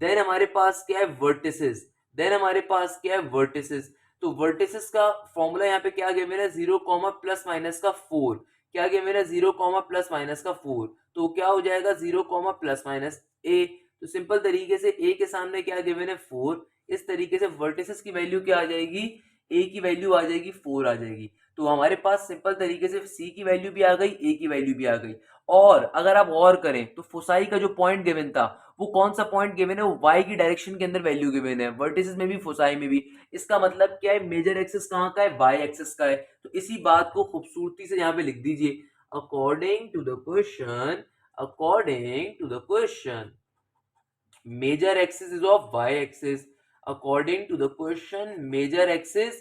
देन हमारे पास क्या है, वर्टिसेस। देन हमारे पास क्या है, वर्टिसेस। तो वर्टिसेस का फॉर्मूला यहाँ पे क्या गया मेरा, 0, प्लस माइनस का 4। क्या गया मेरा, 0, प्लस माइनस का 4। तो क्या हो जाएगा, 0, प्लस माइनस ए। तो सिंपल तरीके से ए के सामने क्या गिवन है, 4। इस तरीके से वर्टिसेस की वैल्यू क्या आ जाएगी, ए की वैल्यू आ जाएगी 4 आ जाएगी। तो हमारे पास सिंपल तरीके से सी की वैल्यू भी आ गई, ए की वैल्यू भी आ गई। और अगर आप और करें तो फोसाई का जो पॉइंट गिवन था वो कौन सा पॉइंट गिवन है, वो वाई की डायरेक्शन के अंदर वैल्यू गिवन है, वर्टिसेस में भी फोसाई में भी। इसका मतलब क्या है, मेजर एक्सिस कहाँ का है, वाई एक्सिस का है। तो इसी बात को खूबसूरती से यहाँ पे लिख दीजिए, according to the question, according to the question major axis is of y-axis. According to the question, major axis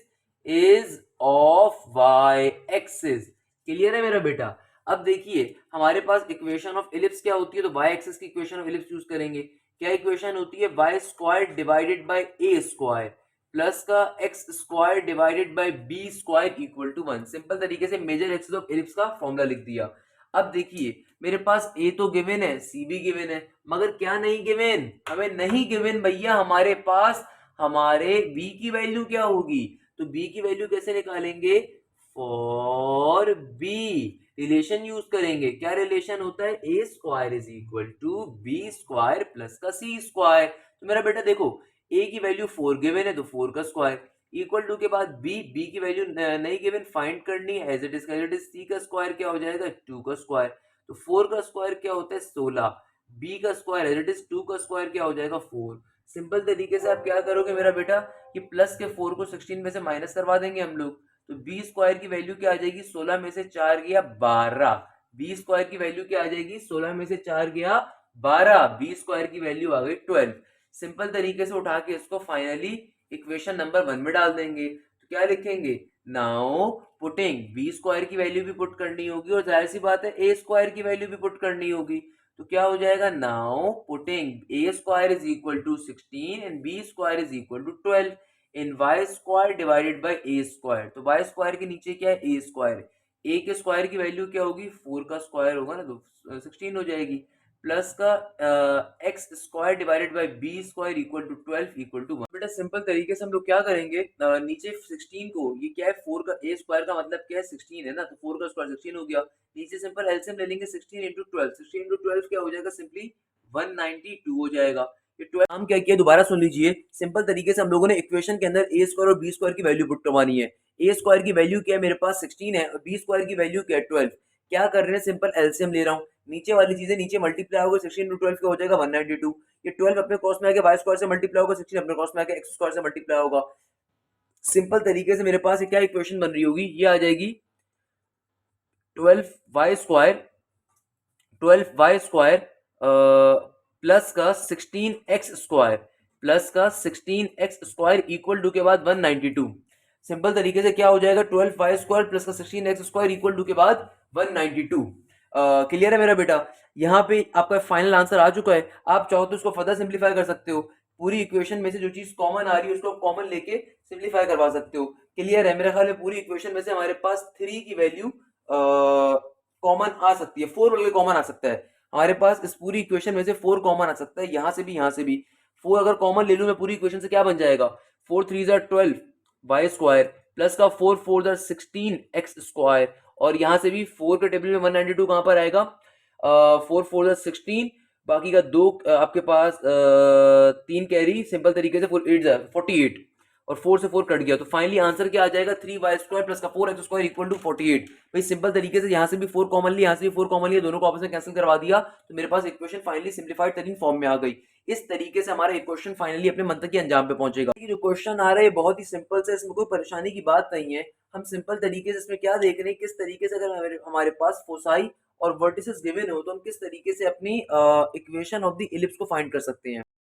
is of y-axis. Clear है मेरा बेटा। अब देखिए हमारे पास इक्वेशन ऑफ एलिप्स क्या होती है, तो y एक्सिस की इक्वेशन ऑफ एलिप्स यूज करेंगे। क्या इक्वेशन होती है, y square divided by a square plus का x square divided by b square equal to 1। Simple तरीके से मेजर एक्सिस ऑफ एलिप्स का फॉर्मूला लिख दिया। अब देखिए मेरे पास a तो गिवन है, c भी गिवन है, मगर क्या नहीं गिवन, हमें नहीं गिवन भैया हमारे पास हमारे b की वैल्यू क्या होगी। तो b की वैल्यू कैसे निकालेंगे, फॉर b रिलेशन यूज करेंगे। क्या रिलेशन होता है, a square is equal to b square plus का c स्क्वायर। तो मेरा बेटा देखो a की वैल्यू 4 गिवन है तो 4 का स्क्वायर इक्वल टू के बाद b की वैल्यू नहीं गिवन, फाइंड करनी है एज इट इज। c का स्क्वायर क्या हो जाएगा, 2 का स्क्वायर। तो 4 का स्क्वायर क्या होता है, 16। b का स्क्वायर एज इट इज 2 का स्क्वायर क्या हो जाएगा, 4। सिंपल तरीके से आप क्या करोगे मेरा बेटा, कि प्लस के 4 को 16 में से माइनस करवा देंगे हम लोग। तो b स्क्वायर की वैल्यू क्या आ जाएगी, 16 में से 4 गया 12। b स्क्वायर की वैल्यू क्या आ जाएगी, 16 में से 4 गया 12, b स्क्वायर की वैल्यू आ गई 12। सिंपल तरीके से उठा के इसको फाइनली इक्वेशन नंबर 1 में डाल देंगे। तो क्या लिखेंगे, नाउ पुटिंग b स्क्वायर की वैल्यू भी पुट करनी होगी और जाहिर सी बात है a स्क्वायर की वैल्यू भी पुट करनी होगी। तो क्या हो जाएगा, now putting a square is equal to 16 and b square is equal to 12 in y square divided by a square. तो y स्क्वायर के नीचे क्या है, a स्क्वायर। ए के स्क्वायर की वैल्यू क्या होगी, 4 का स्क्वायर होगा ना, तो 16 हो जाएगी, प्लस का x square divided by b square equal to 12 equal to 1। बेटा सिंपल तरीके से हम लोग क्या करेंगे, नीचे 16 को, ये क्या है 4 का ए स्क्वायर का मतलब क्या है 16 है ना, तो 4 का स्क्वायर 16 हो गया, नीचे सिंपल एलसीएम ले लेंगे 16 इंटू 12, 16 इंटू 12 क्या हो जाएगा, सिंपली 192 हो जाएगा। ये 12 हम क्या किया दोबारा सुन लीजिए, सिंपल तरीके से हम लोगों ने इक्वेशन के अंदर ए स्क्वायर और बी स्क्वायर की वैल्यू पुट करवानी है। ए स्क्वायर की वैल्यू क्या है मेरे पास 16 है और बी स्क्वायर की वैल्यू क्या है 12। क्या कर रहे हैं, सिंपल एलसीएम ले रहा हूँ, नीचे वाली चीजें नीचे मल्टीप्लाई होगा, 16 इंटू 12 का हो जाएगा 192। ये 12 अपने कॉस्ट में आके वाई स्क्वायर से मल्टीप्लाई होगा, 16 अपने कॉस्ट में आके एक्स स्क्वायर से मल्टीप्लाई होगा। सिंपल तरीके से मेरे पास ये क्या इक्वेशन बन रही होगी, ये आ जाएगी 12 वाई स्क्वायर प्लस का 16 एक्स स्क्वायर प्लस का 16 एक्स स्क्वायर इक्वल टू के बाद 192। सिंपल तरीके से क्या हो जाएगा, 12 वाई स्क्वायर प्लस का 16 एक्स स्क्वायर इक्वल टू के बाद 192। क्लियर है मेरा बेटा, यहाँ पे आपका फाइनल आंसर आ चुका है। आप चाहो तो इसको फर्दर सिंप्लीफाई कर सकते हो, पूरी इक्वेशन में से जो चीज कॉमन आ रही है उसको कॉमन लेके सिंप्लीफाई करवा सकते हो। क्लियर है, मेरा ख्याल है पूरी इक्वेशन में से हमारे पास 3 की वैल्यू कॉमन आ सकती है, 4 बल्कि कॉमन आ सकता है हमारे पास, इस पूरी इक्वेशन में से 4 कॉमन आ सकता है, यहाँ से भी यहाँ से भी 4 अगर कॉमन ले लूं मैं पूरी इक्वेशन से, क्या बन जाएगा, 4 3 12 वाई स्क्वायर प्लस का 4 4 16 एक्स स्क्वायर, और यहाँ से भी 4 के टेबल में 192 कहाँ पर आएगा, 4 4 16, बाकी का दो आपके पास 3 कैरी, सिंपल तरीके से 4 8 48, और 4 से 4 कट गया, तो फाइनली आंसर क्या आ जाएगा, 3 वाई स्क्वायर प्लस का 4 एक्स स्क्वायर इक्वल टू 48। भाई सिंपल तरीके से यहाँ से भी 4 कॉमन लिया, यहाँ से भी 4 कॉमन लिया, दोनों को आपस में कैंसिल करवा दिया, तो मेरे पास इक्वेशन फाइनली सिंप्लीफाइड तरीन फॉर्म में आ गई। इस तरीके से हमारा इक्वेशन फाइनली अपने मंतक के अंजाम पे पहुंचेगा। जो क्वेश्चन आ रहा है बहुत ही सिंपल से, इसमें कोई परेशानी की बात नहीं है। हम सिंपल तरीके से इसमें क्या देख रहे हैं, किस तरीके से अगर हमारे पास फोसाई और वर्टिसेस गिवन हो तो हम किस तरीके से अपनी इक्वेशन ऑफ द इलिप्स को फाइंड कर सकते हैं।